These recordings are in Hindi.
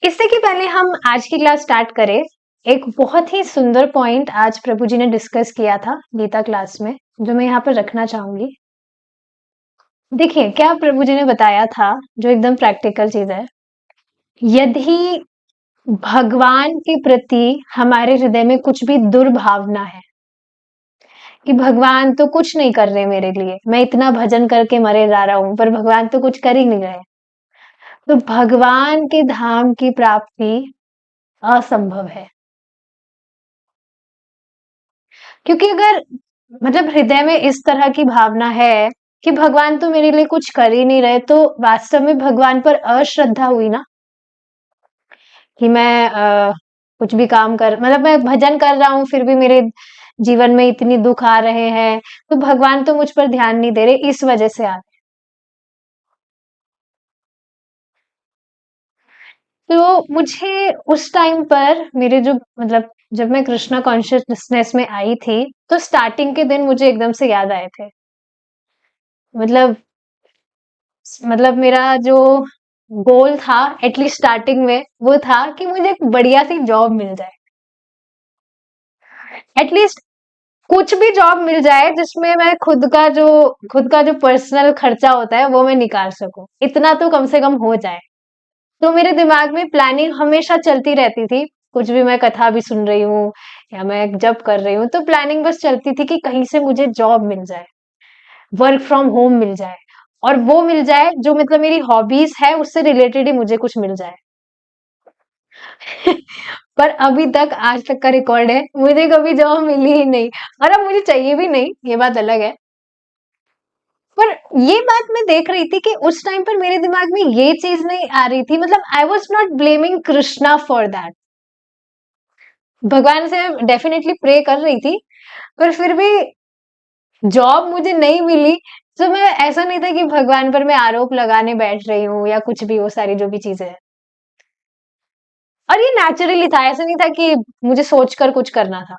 इससे कि पहले हम आज की क्लास स्टार्ट करें, एक बहुत ही सुंदर पॉइंट आज प्रभु जी ने डिस्कस किया था गीता क्लास में, जो मैं यहाँ पर रखना चाहूंगी। देखिए, क्या प्रभु जी ने बताया था, जो एकदम प्रैक्टिकल चीज है। यदि भगवान के प्रति हमारे हृदय में कुछ भी दुर्भावना है कि भगवान तो कुछ नहीं कर रहे मेरे लिए, मैं इतना भजन करके मरे जा रहा हूं पर भगवान तो कुछ कर ही नहीं रहे, तो भगवान के धाम की प्राप्ति असंभव है। क्योंकि अगर मतलब हृदय में इस तरह की भावना है कि भगवान तो मेरे लिए कुछ कर ही नहीं रहे, तो वास्तव में भगवान पर अश्रद्धा हुई ना। कि मैं कुछ भी काम कर मतलब मैं भजन कर रहा हूँ फिर भी मेरे जीवन में इतनी दुख आ रहे हैं, तो भगवान तो मुझ पर ध्यान नहीं दे रहे, इस वजह से आ रहे। तो मुझे उस टाइम पर मेरे जो मतलब जब मैं कृष्णा कॉन्शियसनेस में आई थी, तो स्टार्टिंग के दिन मुझे एकदम से याद आए थे। मतलब मेरा जो गोल था एटलीस्ट स्टार्टिंग में, वो था कि मुझे एक बढ़िया सी जॉब मिल जाए। एटलीस्ट कुछ भी जॉब मिल जाए जिसमें मैं खुद का जो पर्सनल खर्चा होता है वो मैं निकाल सकूं, इतना तो कम से कम हो जाए। तो मेरे दिमाग में प्लानिंग हमेशा चलती रहती थी। कुछ भी मैं कथा भी सुन रही हूँ या मैं जब कर रही हूँ, तो प्लानिंग बस चलती थी कि कहीं से मुझे जॉब मिल जाए, वर्क फ्रॉम होम मिल जाए, और वो मिल जाए जो मतलब मेरी हॉबीज है उससे रिलेटेड ही मुझे कुछ मिल जाए। पर अभी तक आज तक का रिकॉर्ड है, मुझे कभी जॉब मिली ही नहीं। और अब मुझे चाहिए भी नहीं, ये बात अलग है। पर ये बात मैं देख रही थी कि उस टाइम पर मेरे दिमाग में ये चीज नहीं आ रही थी। मतलब I was not blaming Krishna for that. भगवान से डेफिनेटली प्रे कर रही थी, पर फिर भी जॉब मुझे नहीं मिली। तो मैं ऐसा नहीं था कि भगवान पर मैं आरोप लगाने बैठ रही हूँ या कुछ भी, वो सारी जो भी चीजें हैं। और ये नेचुरली था, ऐसा नहीं था कि मुझे सोचकर कुछ करना था।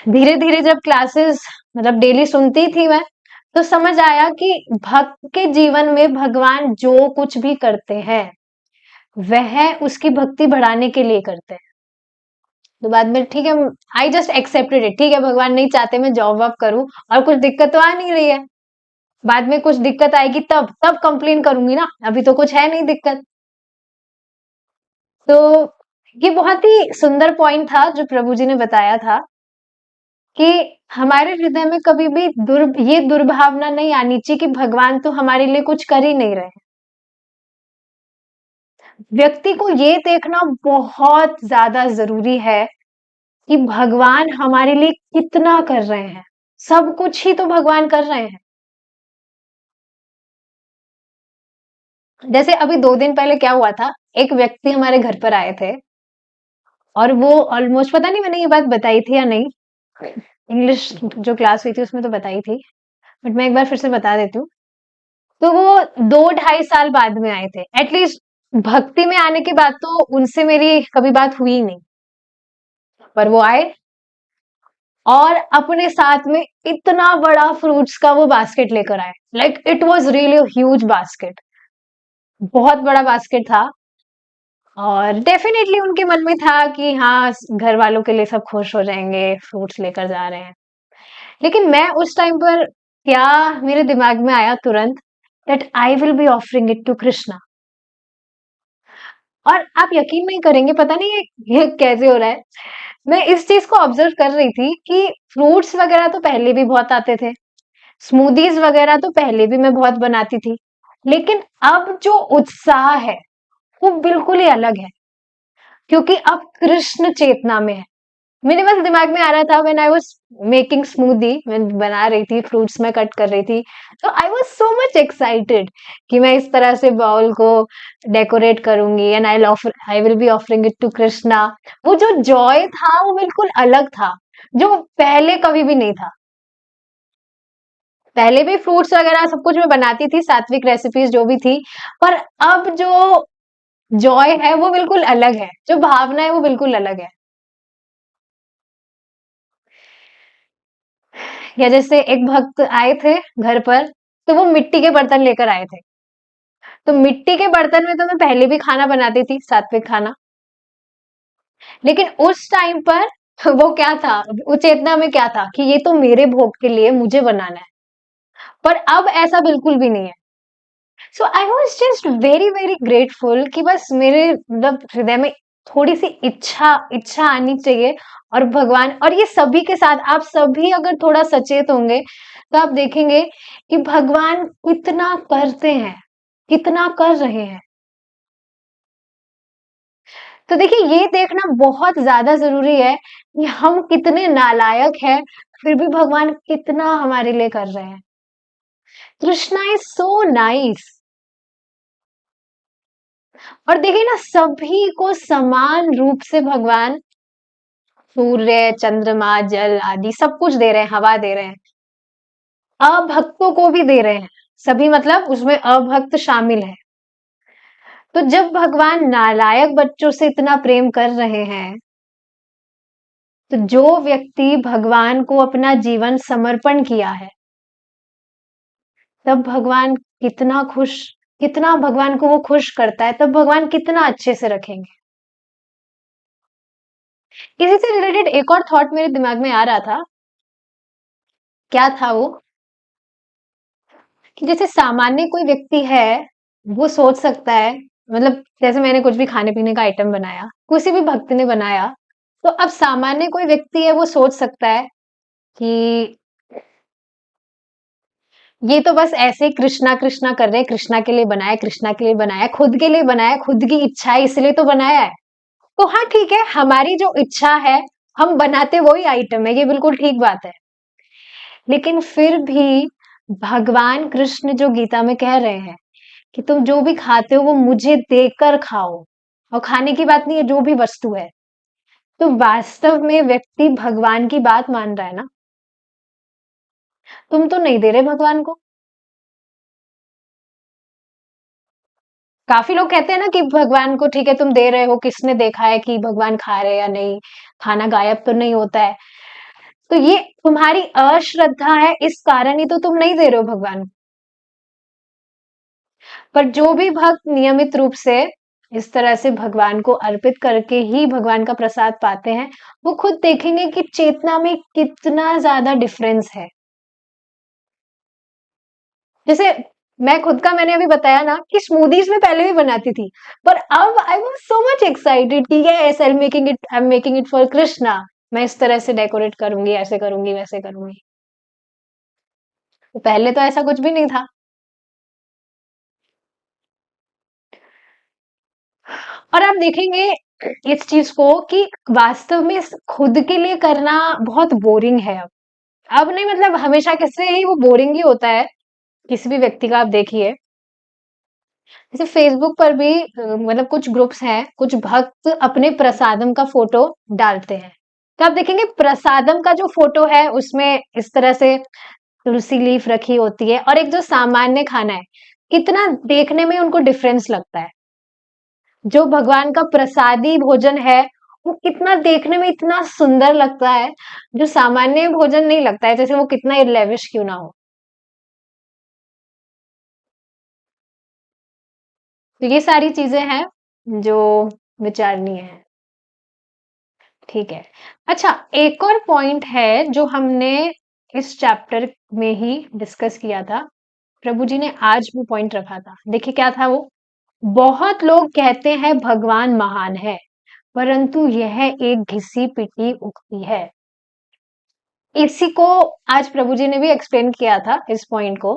धीरे धीरे जब क्लासेस मतलब डेली सुनती थी मैं, तो समझ आया कि भक्त के जीवन में भगवान जो कुछ भी करते हैं वह उसकी भक्ति बढ़ाने के लिए करते हैं। तो बाद में ठीक है, आई जस्ट एक्सेप्टेड इट। ठीक है, भगवान नहीं चाहते मैं जॉब वॉब करूं, और कुछ दिक्कत तो आ नहीं रही है। बाद में कुछ दिक्कत आएगी तब तब कंप्लेन करूंगी ना, अभी तो कुछ है नहीं दिक्कत। तो ये बहुत ही सुंदर पॉइंट था जो प्रभु जी ने बताया था कि हमारे हृदय में कभी भी ये दुर्भावना नहीं आनी चाहिए कि भगवान तो हमारे लिए कुछ कर ही नहीं रहे। व्यक्ति को ये देखना बहुत ज्यादा जरूरी है कि भगवान हमारे लिए कितना कर रहे हैं। सब कुछ ही तो भगवान कर रहे हैं। जैसे अभी 2 दिन पहले क्या हुआ था, एक व्यक्ति हमारे घर पर आए थे, और वो ऑलमोस्ट, पता नहीं मैंने ये बात बताई थी या नहीं, इंग्लिश जो क्लास हुई थी उसमें तो बताई थी, बट मैं एक बार फिर से बता देती हूँ। तो वो 2 ढाई साल बाद में आए थे। एटलीस्ट भक्ति में आने के बाद तो उनसे मेरी कभी बात हुई नहीं, पर वो आए और अपने साथ में इतना बड़ा फ्रूट्स का वो बास्केट लेकर आए। Like it was really huge basket, बहुत बड़ा बास्केट था। और डेफिनेटली उनके मन में था कि हाँ, घर वालों के लिए सब खुश हो जाएंगे, फ्रूट्स लेकर जा रहे हैं। लेकिन मैं उस टाइम पर क्या, मेरे दिमाग में आया तुरंत that I will be offering it to Krishna. और आप यकीन नहीं करेंगे, पता नहीं ये कैसे हो रहा है। मैं इस चीज को ऑब्जर्व कर रही थी कि फ्रूट्स वगैरह तो पहले भी बहुत आते थे, स्मूदीज वगैरह तो पहले भी मैं बहुत बनाती थी, लेकिन अब जो उत्साह है वो बिल्कुल ही अलग है, क्योंकि अब कृष्ण चेतना में है। मेरे बस दिमाग में आ रहा था when I was making smoothie, मैं बना रही थी, फ्रूट्स में कट कर रही थी, तो I was so much excited कि मैं इस तरह से बाउल को डेकोरेट करूंगी and I will be offering it to Krishna. वो जो जॉय था वो बिल्कुल अलग था, जो पहले कभी भी नहीं था। पहले भी फ्रूट्स वगैरह सब कुछ मैं बनाती थी, सात्विक रेसिपीज जो भी थी, पर अब जो जॉय है वो बिल्कुल अलग है, जो भावना है वो बिल्कुल अलग है। या जैसे एक भक्त आए थे घर पर, तो वो मिट्टी के बर्तन लेकर आए थे। तो मिट्टी के बर्तन में तो मैं पहले भी खाना बनाती थी, सात्विक खाना। लेकिन उस टाइम पर वो क्या था, उस चेतना में क्या था कि ये तो मेरे भोग के लिए मुझे बनाना है। पर अब ऐसा बिल्कुल भी नहीं है। So I was just very very grateful कि बस मेरे मतलब हृदय में थोड़ी सी इच्छा इच्छा आनी चाहिए। और भगवान, और ये सभी के साथ, आप सभी अगर थोड़ा सचेत होंगे तो आप देखेंगे कि भगवान कितना करते हैं, कितना कर रहे हैं। तो देखिए, ये देखना बहुत ज्यादा जरूरी है कि हम कितने नालायक हैं, फिर भी भगवान कितना हमारे लिए कर रहे हैं। Krishna is so nice. और देखिए ना, सभी को समान रूप से भगवान सूर्य, चंद्रमा, जल आदि सब कुछ दे रहे हैं, हवा दे रहे हैं, अभक्तों को भी दे रहे हैं। सभी मतलब उसमें अभक्त शामिल है। तो जब भगवान नालायक बच्चों से इतना प्रेम कर रहे हैं, तो जो व्यक्ति भगवान को अपना जीवन समर्पण किया है, तब भगवान कितना खुश, कितना भगवान को वो खुश करता है, तब भगवान कितना अच्छे से रखेंगे। इसी से रिलेटेड एक और थॉट मेरे दिमाग में आ रहा था। क्या था वो, कि जैसे सामान्य कोई व्यक्ति है, वो सोच सकता है, मतलब जैसे मैंने कुछ भी खाने पीने का आइटम बनाया, किसी भी भक्त ने बनाया, तो अब सामान्य कोई व्यक्ति है, वो सोच सकता है कि ये तो बस ऐसे ही कृष्णा कृष्णा कर रहे हैं, कृष्णा के लिए बनाया, कृष्णा के लिए बनाया, खुद के लिए बनाया, खुद की इच्छा है इसलिए तो बनाया है। तो हाँ ठीक है, हमारी जो इच्छा है, हम बनाते वही आइटम है, ये बिल्कुल ठीक बात है। लेकिन फिर भी भगवान कृष्ण जो गीता में कह रहे हैं कि तुम जो भी खाते हो वो मुझे देकर खाओ, और खाने की बात नहीं है, जो भी वस्तु है, तो वास्तव में व्यक्ति भगवान की बात मान रहा है ना। तुम तो नहीं दे रहे भगवान को। काफी लोग कहते हैं ना कि भगवान को ठीक है तुम दे रहे हो, किसने देखा है कि भगवान खा रहे हैं या नहीं, खाना गायब तो नहीं होता है। तो ये तुम्हारी अश्रद्धा है, इस कारण ही तो तुम नहीं दे रहे हो भगवान को। पर जो भी भक्त नियमित रूप से इस तरह से भगवान को अर्पित करके ही भगवान का प्रसाद पाते हैं, वो खुद देखेंगे कि चेतना में कितना ज्यादा डिफरेंस है। जैसे मैं खुद का, मैंने अभी बताया ना कि स्मूदीज में पहले भी बनाती थी, पर अब I was so much excited कि yes I am making it for Krishna. मैं इस तरह से डेकोरेट करूंगी, ऐसे करूंगी, वैसे करूंगी। तो पहले तो ऐसा कुछ भी नहीं था। और आप देखेंगे इस चीज को कि वास्तव में खुद के लिए करना बहुत बोरिंग है अब नहीं, मतलब हमेशा किससे ही वो बोरिंग ही होता है। किसी भी व्यक्ति का आप देखिए, जैसे फेसबुक पर भी मतलब कुछ ग्रुप्स हैं, कुछ भक्त अपने प्रसादम का फोटो डालते हैं। तो आप देखेंगे प्रसादम का जो फोटो है उसमें इस तरह से तुलसी लीफ रखी होती है, और एक जो सामान्य खाना है, कितना देखने में उनको डिफरेंस लगता है। जो भगवान का प्रसादी भोजन है, वो कितना देखने में इतना सुंदर लगता है, जो सामान्य भोजन नहीं लगता है, जैसे वो कितना लेविश क्यों ना हो। तो ये सारी चीजें हैं जो विचारणीय है। ठीक है। अच्छा, एक और पॉइंट है जो हमने इस चैप्टर में ही डिस्कस किया था। प्रभु जी ने आज वो पॉइंट रखा था, देखिए क्या था वो। बहुत लोग कहते हैं भगवान महान है, परंतु यह एक घिसी पिटी उक्ति है। इसी को आज प्रभु जी ने भी एक्सप्लेन किया था, इस पॉइंट को,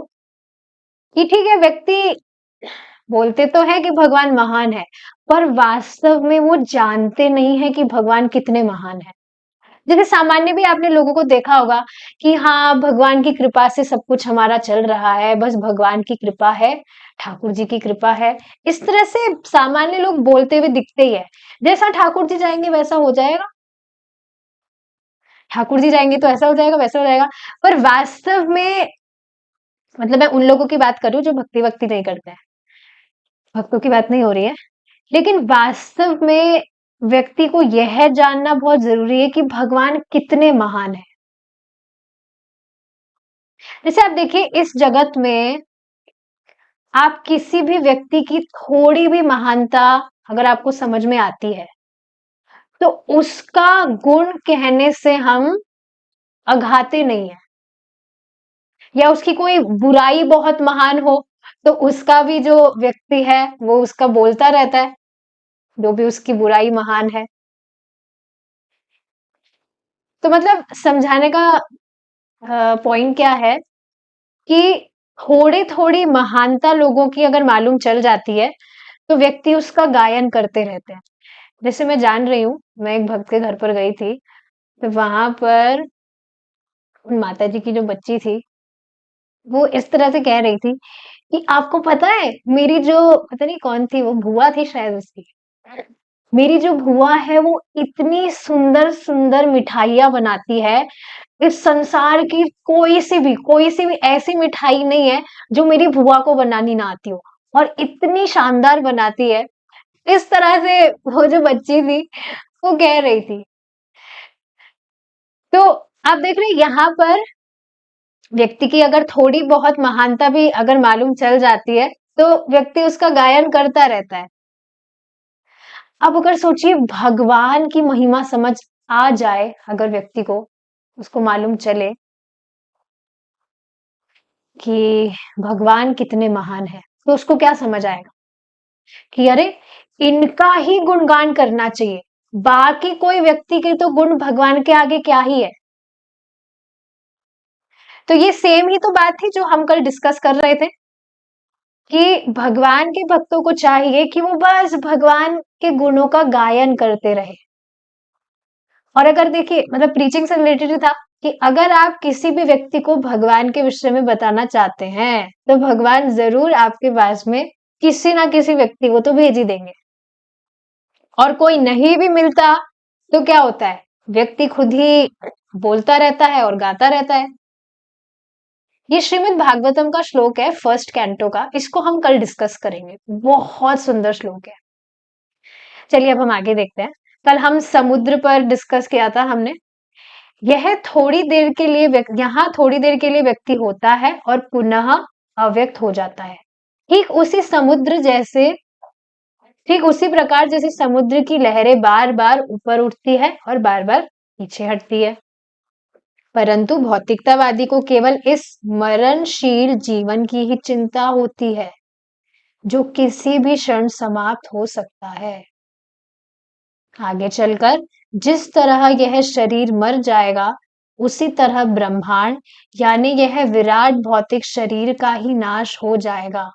कि ठीक है व्यक्ति बोलते तो है कि भगवान महान है, पर वास्तव में वो जानते नहीं है कि भगवान कितने महान है। जैसे सामान्य भी आपने लोगों को देखा होगा कि हाँ भगवान की कृपा से सब कुछ हमारा चल रहा है, बस भगवान की कृपा है, ठाकुर जी की कृपा है। इस तरह से सामान्य लोग बोलते हुए दिखते ही है, जैसा ठाकुर जी चाहेंगे वैसा हो जाएगा, ठाकुर जी जाएंगे तो ऐसा हो जाएगा, वैसा हो जाएगा। पर वास्तव में, मतलब मैं उन लोगों की बात करूं जो भक्ति वक्ति नहीं करते हैं, भक्तों की बात नहीं हो रही है, लेकिन वास्तव में व्यक्ति को यह जानना बहुत जरूरी है कि भगवान कितने महान है। जैसे आप देखिए इस जगत में आप किसी भी व्यक्ति की थोड़ी भी महानता अगर आपको समझ में आती है, तो उसका गुण कहने से हम अघाते नहीं है, या उसकी कोई बुराई बहुत महान हो तो उसका भी जो व्यक्ति है वो उसका बोलता रहता है, जो भी उसकी बुराई महान है। तो मतलब समझाने का पॉइंट क्या है कि थोड़ी थोड़ी महानता लोगों की अगर मालूम चल जाती है तो व्यक्ति उसका गायन करते रहते हैं। जैसे मैं जान रही हूँ, मैं एक भक्त के घर पर गई थी, तो वहां पर माता जी की जो बच्ची थी वो इस तरह से कह रही थी कि आपको पता है मेरी जो, पता नहीं कौन थी वो, बुआ थी शायद उसकी, मेरी जो बुआ है वो इतनी सुंदर सुंदर मिठाइयाँ बनाती है, इस संसार की कोई सी भी ऐसी मिठाई नहीं है जो मेरी बुआ को बनानी ना आती हो, और इतनी शानदार बनाती है। इस तरह से वो जो बच्ची थी वो कह रही थी। तो आप देख रहे हैं यहाँ पर व्यक्ति की अगर थोड़ी बहुत महानता भी अगर मालूम चल जाती है तो व्यक्ति उसका गायन करता रहता है। अब अगर सोचिए भगवान की महिमा समझ आ जाए, अगर व्यक्ति को उसको मालूम चले कि भगवान कितने महान है, तो उसको क्या समझ आएगा कि अरे इनका ही गुणगान करना चाहिए, बाकी कोई व्यक्ति के तो गुण भगवान के आगे क्या ही है। तो ये सेम ही तो बात थी जो हम कल डिस्कस कर रहे थे कि भगवान के भक्तों को चाहिए कि वो बस भगवान के गुणों का गायन करते रहे। और अगर देखिए मतलब प्रीचिंग से रिलेटेड था कि अगर आप किसी भी व्यक्ति को भगवान के विषय में बताना चाहते हैं तो भगवान जरूर आपके पास में किसी ना किसी व्यक्ति को तो भेज ही देंगे। और कोई नहीं भी मिलता तो क्या होता है, व्यक्ति खुद ही बोलता रहता है और गाता रहता है। ये श्रीमद् भागवतम का श्लोक है, फर्स्ट कैंटो का, इसको हम कल डिस्कस करेंगे, बहुत सुंदर श्लोक है। चलिए अब हम आगे देखते हैं। कल हम समुद्र पर डिस्कस किया था हमने। यह थोड़ी देर के लिए यहाँ थोड़ी देर के लिए व्यक्ति होता है और पुनः अव्यक्त हो जाता है। ठीक उसी समुद्र जैसे ठीक उसी प्रकार जैसे समुद्र की लहरें बार बार ऊपर उठती है और बार बार पीछे हटती है, परंतु भौतिकतावादी को केवल इस मरणशील जीवन की ही चिंता होती है जो किसी भी क्षण समाप्त हो सकता है। आगे चलकर जिस तरह यह शरीर मर जाएगा उसी तरह ब्रह्मांड यानी यह विराट भौतिक शरीर का ही नाश हो जाएगा,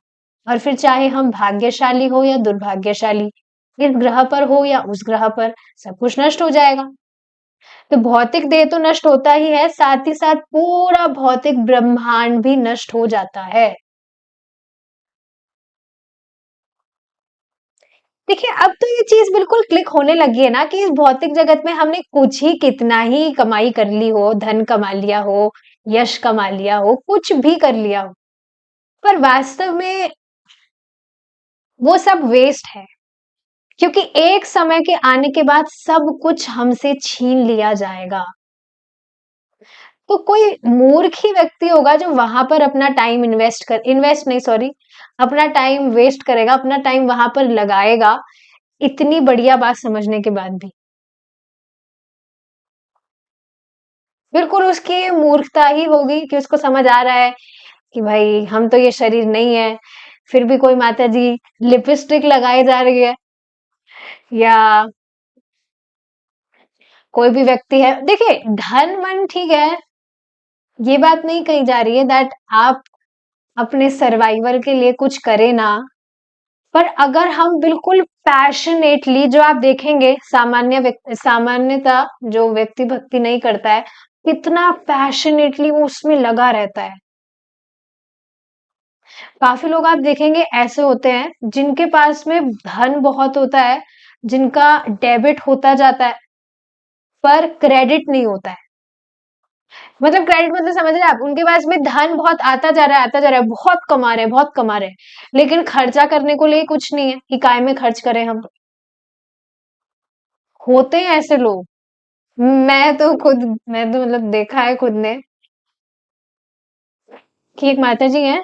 और फिर चाहे हम भाग्यशाली हो या दुर्भाग्यशाली, इस ग्रह पर हो या उस ग्रह पर, सब कुछ नष्ट हो जाएगा। तो भौतिक देह तो नष्ट होता ही है, साथ ही साथ पूरा भौतिक ब्रह्मांड भी नष्ट हो जाता है। देखिए अब तो ये चीज बिल्कुल क्लिक होने लगी है ना कि इस भौतिक जगत में हमने कुछ ही कितना ही कमाई कर ली हो, धन कमा लिया हो, यश कमा लिया हो, कुछ भी कर लिया हो, पर वास्तव में वो सब वेस्ट है, क्योंकि एक समय के आने के बाद सब कुछ हमसे छीन लिया जाएगा। तो कोई मूर्ख ही व्यक्ति होगा जो वहां पर अपना टाइम इन्वेस्ट नहीं सॉरी, अपना टाइम वेस्ट करेगा, अपना टाइम वहां पर लगाएगा, इतनी बढ़िया बात समझने के बाद भी। बिल्कुल उसकी मूर्खता ही होगी कि उसको समझ आ रहा है कि भाई हम तो ये शरीर नहीं है, फिर भी कोई माता जी लिपस्टिक लगाई जा रही है, या कोई भी व्यक्ति है, देखिए धन मन ठीक है, ये बात नहीं कही जा रही है दैट आप अपने सर्वाइवल के लिए कुछ करें ना, पर अगर हम बिल्कुल पैशनेटली, जो आप देखेंगे सामान्यता जो व्यक्ति भक्ति नहीं करता है, कितना पैशनेटली वो उसमें लगा रहता है। काफी लोग आप देखेंगे ऐसे होते हैं जिनके पास में धन बहुत होता है, जिनका डेबिट होता जाता है, पर क्रेडिट नहीं होता है। मतलब क्रेडिट मतलब समझ रहे हैं आप, उनके पास में धन बहुत आता जा रहा है, आता जा रहा है, बहुत कमा रहे हैं, बहुत कमा रहे हैं, लेकिन खर्चा करने को लिए कुछ नहीं है कि काय में खर्च करें हम। होते हैं ऐसे लोग। मैं तो मतलब देखा है खुद ने कि एक माता जी हैं,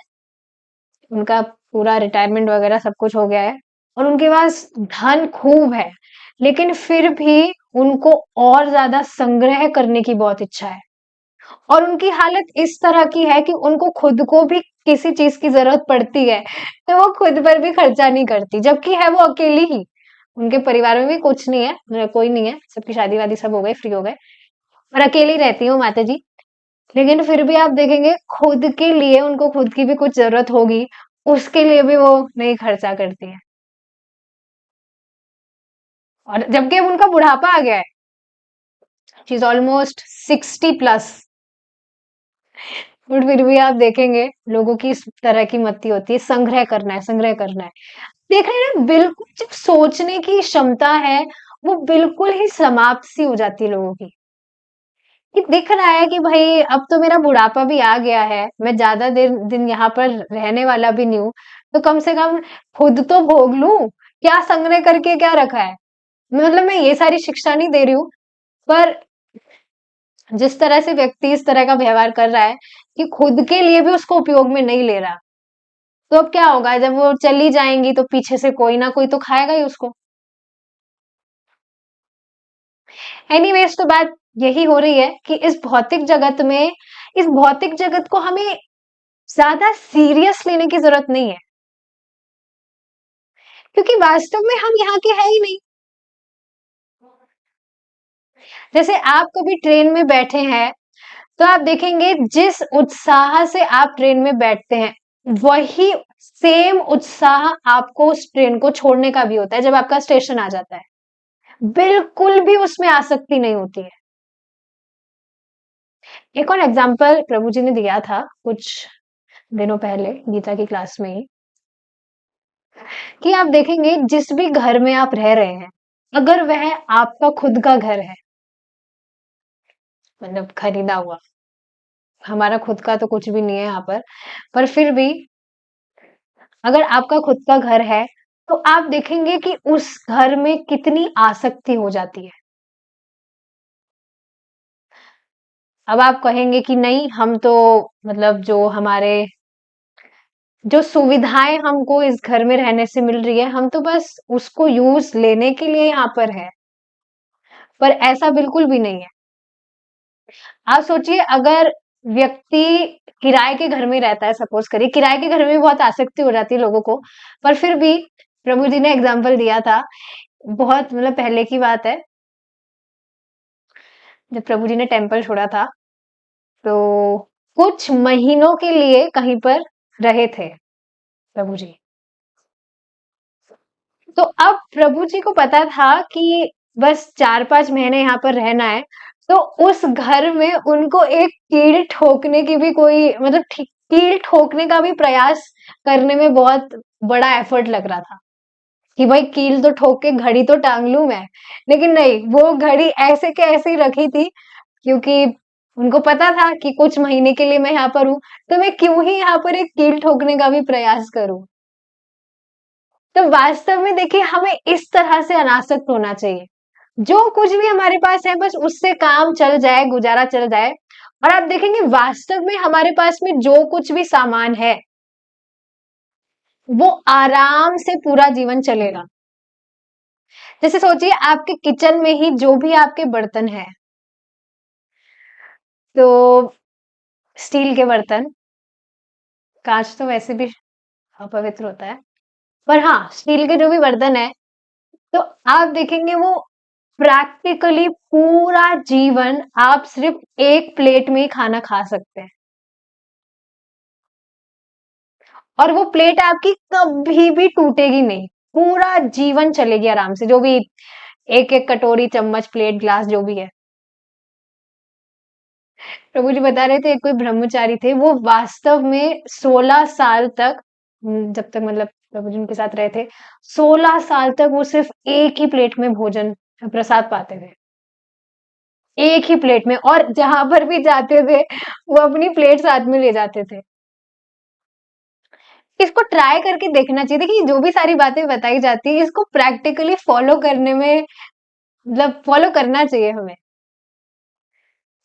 उनका पूरा रिटायरमेंट वगैरह सब कुछ हो गया है और उनके पास धन खूब है, लेकिन फिर भी उनको और ज़्यादा संग्रह करने की बहुत इच्छा है और उनकी हालत इस तरह की है कि उनको खुद को भी किसी चीज़ की ज़रूरत पड़ती है, तो वो खुद पर भी खर्चा नहीं करती, जबकि है वो अकेली ही। उनके परिवार में भी कुछ नहीं है, कोई नहीं है, सबकी शादी-वादी सब हो गई, फ्री हो गए और अकेली रहती हूँ माताजी। लेकिन फिर भी आप देखेंगे खुद के लिए उनको खुद की भी कुछ ज़रूरत होगी, उसके लिए भी वो नहीं खर्चा करती हैं। और जबकि अब उनका बुढ़ापा आ गया है, she is almost 60 plus, but फिर भी आप देखेंगे लोगों की इस तरह की मती होती है, संग्रह करना है, संग्रह करना है। देख रहे हैं ना, बिल्कुल जो सोचने की क्षमता है, वो बिल्कुल ही समाप्त सी हो जाती है लोगों की। कि दिख रहा है कि भाई अब तो मेरा बुढ़ापा भी आ गया है, मैं ज्यादा देर दिन यहाँ पर रहने वाला भी नहीं हूँ, तो कम से कम खुद तो भोग लूं, क्या संग्रह करके क्या रखा है। मतलब मैं ये सारी शिक्षा नहीं दे रही हूँ, पर जिस तरह से व्यक्ति इस तरह का व्यवहार कर रहा है कि खुद के लिए भी उसको उपयोग में नहीं ले रहा, तो अब क्या होगा जब वो चली जाएंगी तो पीछे से कोई ना कोई तो खाएगा ही उसको। एनीवेज, तो बात यही हो रही है कि इस भौतिक जगत में, इस भौतिक जगत को हमें ज्यादा सीरियस लेने की जरूरत नहीं है, क्योंकि वास्तव में हम यहाँ के है ही नहीं। जैसे आप कभी ट्रेन में बैठे हैं, तो आप देखेंगे जिस उत्साह से आप ट्रेन में बैठते हैं, वही सेम उत्साह आपको उस ट्रेन को छोड़ने का भी होता है जब आपका स्टेशन आ जाता है। बिल्कुल भी उसमें आसक्ति नहीं होती है। एक और एग्जाम्पल प्रभु जी ने दिया था कुछ दिनों पहले गीता की क्लास में ही, कि आप देखेंगे जिस भी घर में आप रह रहे हैं, अगर वह आपका खुद का घर है, मतलब खरीदा हुआ, हमारा खुद का तो कुछ भी नहीं है यहाँ पर फिर भी अगर आपका खुद का घर है, तो आप देखेंगे कि उस घर में कितनी आसक्ति हो जाती है। अब आप कहेंगे कि नहीं, हम तो मतलब जो हमारे जो सुविधाएं हमको इस घर में रहने से मिल रही है, हम तो बस उसको यूज लेने के लिए यहाँ पर है, पर ऐसा बिल्कुल भी नहीं है। आप सोचिए, अगर व्यक्ति किराए के घर में रहता है, सपोज करिए किराए के घर में भी बहुत आसक्ति हो जाती है लोगों को, पर फिर भी प्रभु जी ने एग्जाम्पल दिया था, बहुत मतलब पहले की बात है, जब प्रभु जी ने टेम्पल छोड़ा था, तो कुछ महीनों के लिए कहीं पर रहे थे प्रभु जी। तो अब प्रभु जी को पता था कि बस 4-5 महीने यहाँ पर रहना है, तो उस घर में उनको एक कील ठोकने की भी कोई मतलब कील ठोकने का भी प्रयास करने में बहुत बड़ा एफर्ट लग रहा था कि भाई कील तो ठोक के घड़ी तो टांग लूं मैं, लेकिन नहीं, वो घड़ी ऐसे के ऐसे ही रखी थी, क्योंकि उनको पता था कि कुछ महीने के लिए मैं यहाँ पर हूँ, तो मैं क्यों ही यहाँ पर एक कील ठोकने का भी प्रयास करूं। तो वास्तव में देखिए, हमें इस तरह से अनासक्त होना चाहिए, जो कुछ भी हमारे पास है बस उससे काम चल जाए, गुजारा चल जाए। और आप देखेंगे वास्तव में हमारे पास में जो कुछ भी सामान है, वो आराम से पूरा जीवन चलेगा। जैसे सोचिए, आपके किचन में ही जो भी आपके बर्तन है, तो स्टील के बर्तन, कांच तो वैसे भी अपवित्र होता है, पर हाँ स्टील के जो भी बर्तन है, तो आप देखेंगे वो प्रैक्टिकली पूरा जीवन आप सिर्फ एक प्लेट में ही खाना खा सकते हैं, और वो प्लेट आपकी कभी भी टूटेगी नहीं, पूरा जीवन चलेगी आराम से, जो भी एक एक कटोरी चम्मच प्लेट ग्लास जो भी है। प्रभु जी बता रहे थे, एक कोई ब्रह्मचारी थे, वो वास्तव में 16 साल तक, जब तक मतलब प्रभु जी उनके साथ रहे थे, 16 साल तक वो सिर्फ एक ही प्लेट में भोजन प्रसाद पाते थे, एक ही प्लेट में, और जहां पर भी जाते थे वो अपनी प्लेट साथ में ले जाते थे। इसको ट्राई करके देखना चाहिए। देखिए, जो भी सारी बातें बताई जाती है, इसको प्रैक्टिकली फॉलो करने में, मतलब फॉलो करना चाहिए हमें।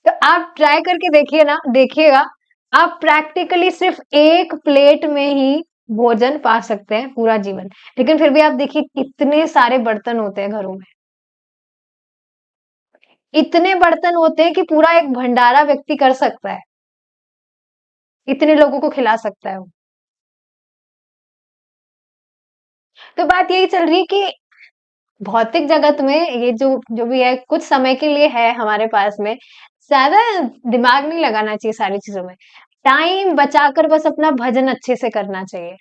तो आप ट्राई करके देखिए ना, देखिएगा, आप प्रैक्टिकली सिर्फ एक प्लेट में ही भोजन पा सकते हैं पूरा जीवन। लेकिन फिर भी आप देखिए कितने सारे बर्तन होते हैं घरों में। इतने बर्तन होते हैं कि पूरा एक भंडारा व्यक्ति कर सकता है। इतने लोगों को खिला सकता है वो। तो बात यही चल रही है कि भौतिक जगत में ये जो जो भी है कुछ समय के लिए है हमारे पास में, ज्यादा दिमाग नहीं लगाना चाहिए सारी चीजों में। टाइम बचाकर बस अपना भजन अच्छे से करना चाहिए।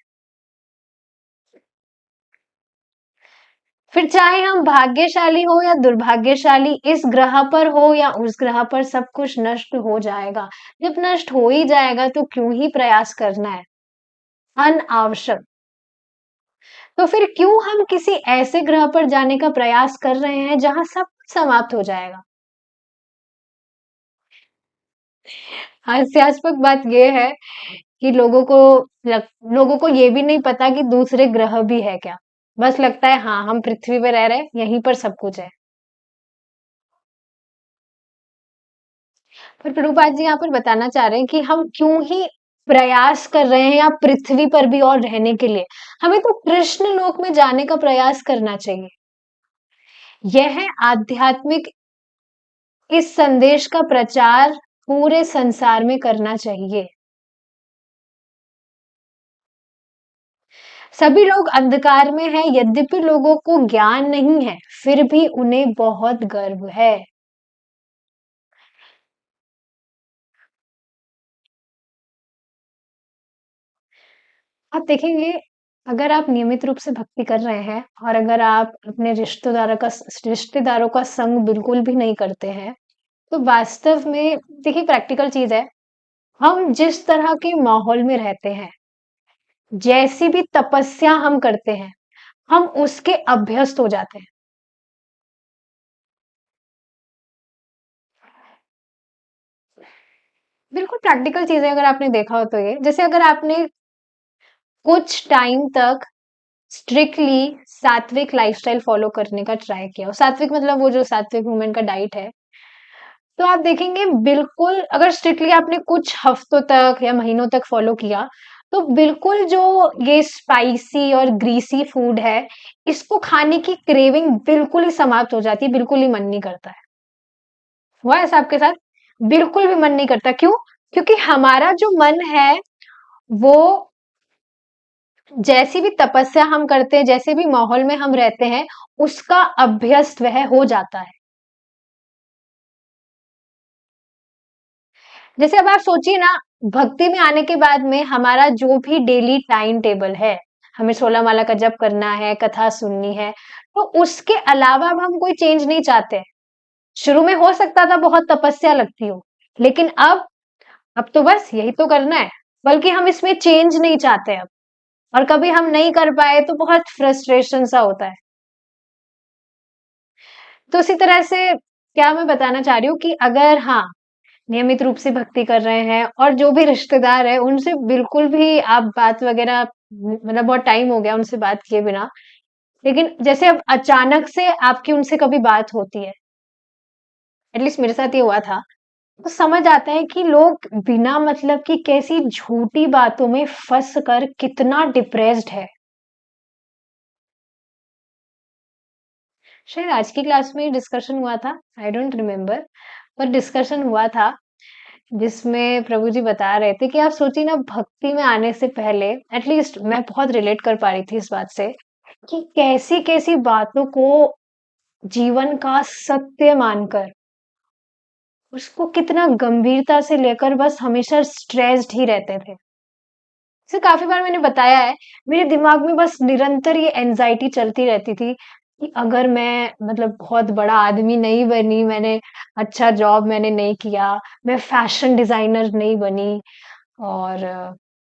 फिर चाहे हम भाग्यशाली हो या दुर्भाग्यशाली, इस ग्रह पर हो या उस ग्रह पर, सब कुछ नष्ट हो जाएगा। जब नष्ट हो ही जाएगा तो क्यों ही प्रयास करना है अनावश्यक। तो फिर क्यों हम किसी ऐसे ग्रह पर जाने का प्रयास कर रहे हैं जहां सब कुछ समाप्त हो जाएगा। हास्यास्पद बात यह है कि लोगों को ये भी नहीं पता कि दूसरे ग्रह भी है क्या। बस लगता है हाँ हम पृथ्वी पे रह रहे हैं, यहीं पर सब कुछ है। पर प्रभुपाद जी यहाँ पर बताना चाह रहे हैं कि हम क्यों ही प्रयास कर रहे हैं या पृथ्वी पर भी और रहने के लिए। हमें तो कृष्ण लोक में जाने का प्रयास करना चाहिए। यह आध्यात्मिक इस संदेश का प्रचार पूरे संसार में करना चाहिए। सभी लोग अंधकार में हैं, यद्यपि लोगों को ज्ञान नहीं है, फिर भी उन्हें बहुत गर्व है। आप देखेंगे, अगर आप नियमित रूप से भक्ति कर रहे हैं और अगर आप अपने रिश्तेदारों का संग बिल्कुल भी नहीं करते हैं, तो वास्तव में देखिए प्रैक्टिकल चीज है। हम जिस तरह के माहौल में रहते हैं, जैसी भी तपस्या हम करते हैं, हम उसके अभ्यस्त हो जाते हैं। बिल्कुल प्रैक्टिकल चीज है, अगर आपने देखा हो तो ये जैसे अगर आपने कुछ टाइम तक स्ट्रिक्टली सात्विक लाइफस्टाइल फॉलो करने का ट्राई किया, और सात्विक मतलब वो जो सात्विक वुमेन का डाइट है, तो आप देखेंगे बिल्कुल अगर स्ट्रिक्टली आपने कुछ हफ्तों तक या महीनों तक फॉलो किया, तो बिल्कुल जो ये स्पाइसी और ग्रीसी फूड है, इसको खाने की क्रेविंग बिल्कुल ही समाप्त हो जाती है, बिल्कुल ही मन नहीं करता है। हुआ ऐसा आपके साथ? बिल्कुल भी मन नहीं करता, क्यों? क्योंकि हमारा जो मन है वो जैसी भी तपस्या हम करते हैं, जैसे भी माहौल में हम रहते हैं, उसका अभ्यस्त वह हो जाता है। जैसे अब आप सोचिए ना, भक्ति में आने के बाद में हमारा जो भी डेली टाइम टेबल है, हमें 16 माला का जप करना है, कथा सुननी है, तो उसके अलावा अब हम कोई चेंज नहीं चाहते। शुरू में हो सकता था बहुत तपस्या लगती हो, लेकिन अब तो बस यही तो करना है, बल्कि हम इसमें चेंज नहीं चाहते अब। और कभी हम नहीं कर पाए तो बहुत फ्रस्ट्रेशन सा होता है। तो उसी तरह से क्या मैं बताना चाह रही हूँ कि अगर हाँ नियमित रूप से भक्ति कर रहे हैं और जो भी रिश्तेदार है उनसे बिल्कुल भी आप बात वगैरह, मतलब बहुत टाइम हो गया उनसे बात किए बिना, लेकिन जैसे अब अचानक से आपकी उनसे कभी बात होती है, एटलीस्ट मेरे साथ ये हुआ था, तो समझ आता है कि लोग बिना मतलब की कैसी झूठी बातों में फंस कर कितना डिप्रेस्ड है। शायद आज की क्लास में डिस्कशन हुआ था, आई डोंट रिमेम्बर, पर डिस्कशन हुआ था जिसमें प्रभु जी बता रहे थे कि आप सोचिए ना, भक्ति में आने से पहले एटलीस्ट मैं बहुत रिलेट कर पा रही थी इस बात से कि कैसी कैसी बातों को जीवन का सत्य मानकर उसको कितना गंभीरता से लेकर बस हमेशा स्ट्रेस्ड ही रहते थे। जैसे काफी बार मैंने बताया है, मेरे दिमाग में बस निरंतर ये एंजाइटी चलती रहती थी कि अगर मैं मतलब बहुत बड़ा आदमी नहीं बनी, मैंने अच्छा जॉब मैंने नहीं किया, मैं फैशन डिजाइनर नहीं बनी, और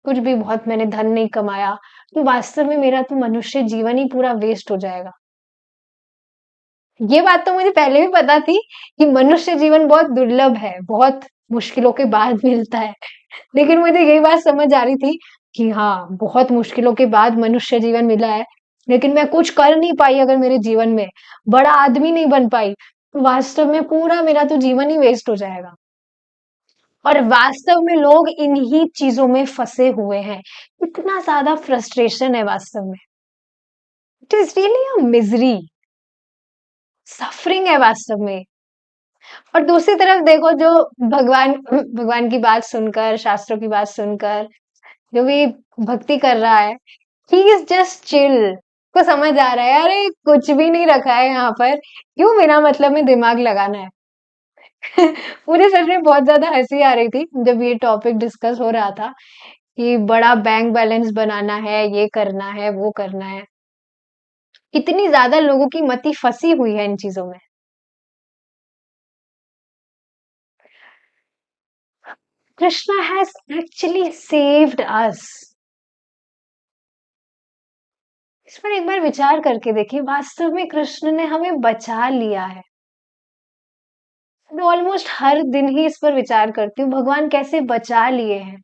कुछ भी बहुत मैंने धन नहीं कमाया, तो वास्तव में मेरा तो मनुष्य जीवन ही पूरा वेस्ट हो जाएगा। ये बात तो मुझे पहले भी पता थी कि मनुष्य जीवन बहुत दुर्लभ है, बहुत मुश्किलों के बाद मिलता है। लेकिन मुझे यही बात समझ आ रही थी कि हाँ, बहुत मुश्किलों के बाद मनुष्य जीवन मिला है, लेकिन मैं कुछ कर नहीं पाई अगर मेरे जीवन में, बड़ा आदमी नहीं बन पाई, तो वास्तव में पूरा मेरा तो जीवन ही वेस्ट हो जाएगा। और वास्तव में लोग इन्हीं चीजों में फंसे हुए हैं। इतना ज्यादा फ्रस्ट्रेशन है वास्तव में। It is really a misery, suffering है वास्तव में। और दूसरी तरफ देखो, जो भगवान भगवान की बात सुनकर, शास्त्रों की बात सुनकर जो भी भक्ति कर रहा है, ही इज जस्ट चिल। को समझ आ रहा है, अरे कुछ भी नहीं रखा है यहाँ पर, क्यों बिना मतलब में दिमाग लगाना है। मुझे सच में बहुत ज्यादा हंसी आ रही थी जब ये टॉपिक डिस्कस हो रहा था कि बड़ा बैंक बैलेंस बनाना है, ये करना है, वो करना है। कितनी ज्यादा लोगों की मति फंसी हुई है इन चीजों में। Krishna has actually saved us. इस पर एक बार विचार करके देखिए, वास्तव में कृष्ण ने हमें बचा लिया है। मैं ऑलमोस्ट हर दिन ही इस पर विचार करती हूँ, भगवान कैसे बचा लिए हैं।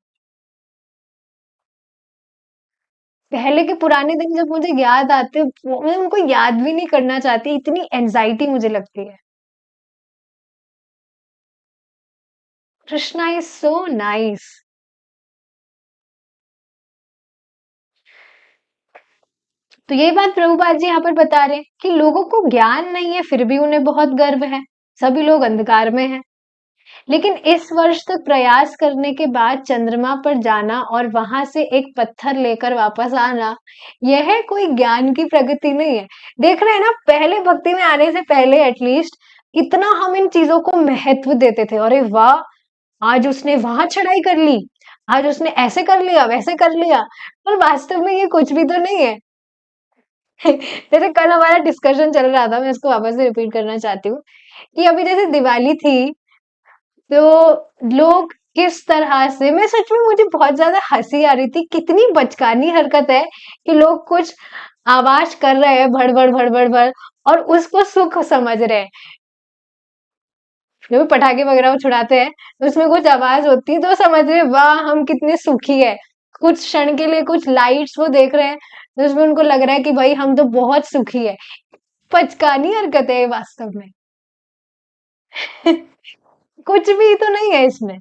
पहले के पुराने दिन जब मुझे याद आते, मैं उनको याद भी नहीं करना चाहती, इतनी एंजाइटी मुझे लगती है। Krishna is so nice. तो ये बात प्रभुपाद जी यहाँ पर बता रहे हैं कि लोगों को ज्ञान नहीं है, फिर भी उन्हें बहुत गर्व है। सभी लोग अंधकार में हैं। लेकिन इस वर्ष तक प्रयास करने के बाद चंद्रमा पर जाना और वहां से एक पत्थर लेकर वापस आना, यह कोई ज्ञान की प्रगति नहीं है। देख रहे हैं ना, पहले भक्ति में आने से पहले एटलीस्ट कितना हम इन चीजों को महत्व देते थे। अरे वाह, आज उसने वहां चढ़ाई कर ली, आज उसने ऐसे कर लिया, वैसे कर लिया। पर वास्तव में ये कुछ भी तो नहीं है। जैसे कल हमारा डिस्कशन चल रहा था, मैं इसको वापस से रिपीट करना चाहती हूँ कि अभी जैसे दिवाली थी, तो लोग किस तरह से, मैं सच में मुझे बहुत ज्यादा हंसी आ रही थी, कितनी बचकानी हरकत है कि लोग कुछ आवाज कर रहे हैं, भड़ भड़ भड़ भड़ भड़, और उसको सुख समझ रहे हैं। जो भी पटाखे वगैरह वो छुड़ाते हैं, तो उसमें कुछ आवाज होती है तो समझ रहे हैं, वाह हम कितने सुखी है। कुछ क्षण के लिए कुछ लाइट्स वो देख रहे हैं, तो उसमें उनको लग रहा है कि भाई हम तो बहुत सुखी है। बचकानी हरकत है ये वास्तव में। कुछ भी तो नहीं है इसमें।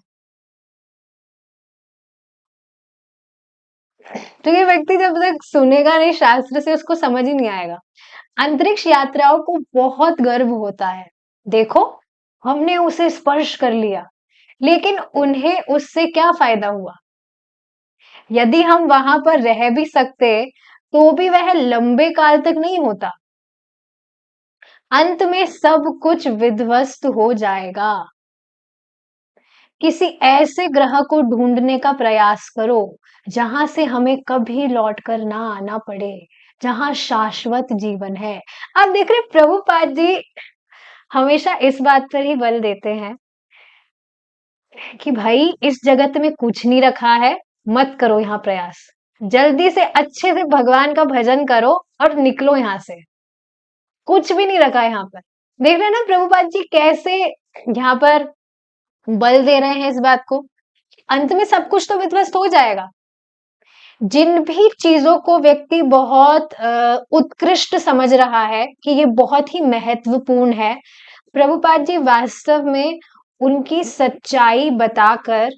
तो ये व्यक्ति जब तक सुनेगा नहीं शास्त्र से, उसको समझ ही नहीं आएगा। अंतरिक्ष यात्राओं को बहुत गर्व होता है, देखो हमने उसे स्पर्श कर लिया, लेकिन उन्हें उससे क्या फायदा हुआ। यदि हम वहां पर रह भी सकते, तो भी वह लंबे काल तक नहीं होता। अंत में सब कुछ विध्वस्त हो जाएगा। किसी ऐसे ग्रह को ढूंढने का प्रयास करो जहां से हमें कभी लौट कर ना आना पड़े, जहां शाश्वत जीवन है। आप देख रहे प्रभुपाद जी हमेशा इस बात पर ही बल देते हैं कि भाई इस जगत में कुछ नहीं रखा है, मत करो यहाँ प्रयास। जल्दी से अच्छे से भगवान का भजन करो और निकलो यहाँ से। कुछ भी नहीं रखा है यहाँ पर। देख रहे हैं ना प्रभुपाद जी कैसे यहाँ पर बल दे रहे हैं इस बात को। अंत में सब कुछ तो विध्वस्त हो जाएगा। जिन भी चीजों को व्यक्ति बहुत उत्कृष्ट समझ रहा है कि ये बहुत ही महत्वपूर्ण है, प्रभुपाद जी वास्तव में उनकी सच्चाई बताकर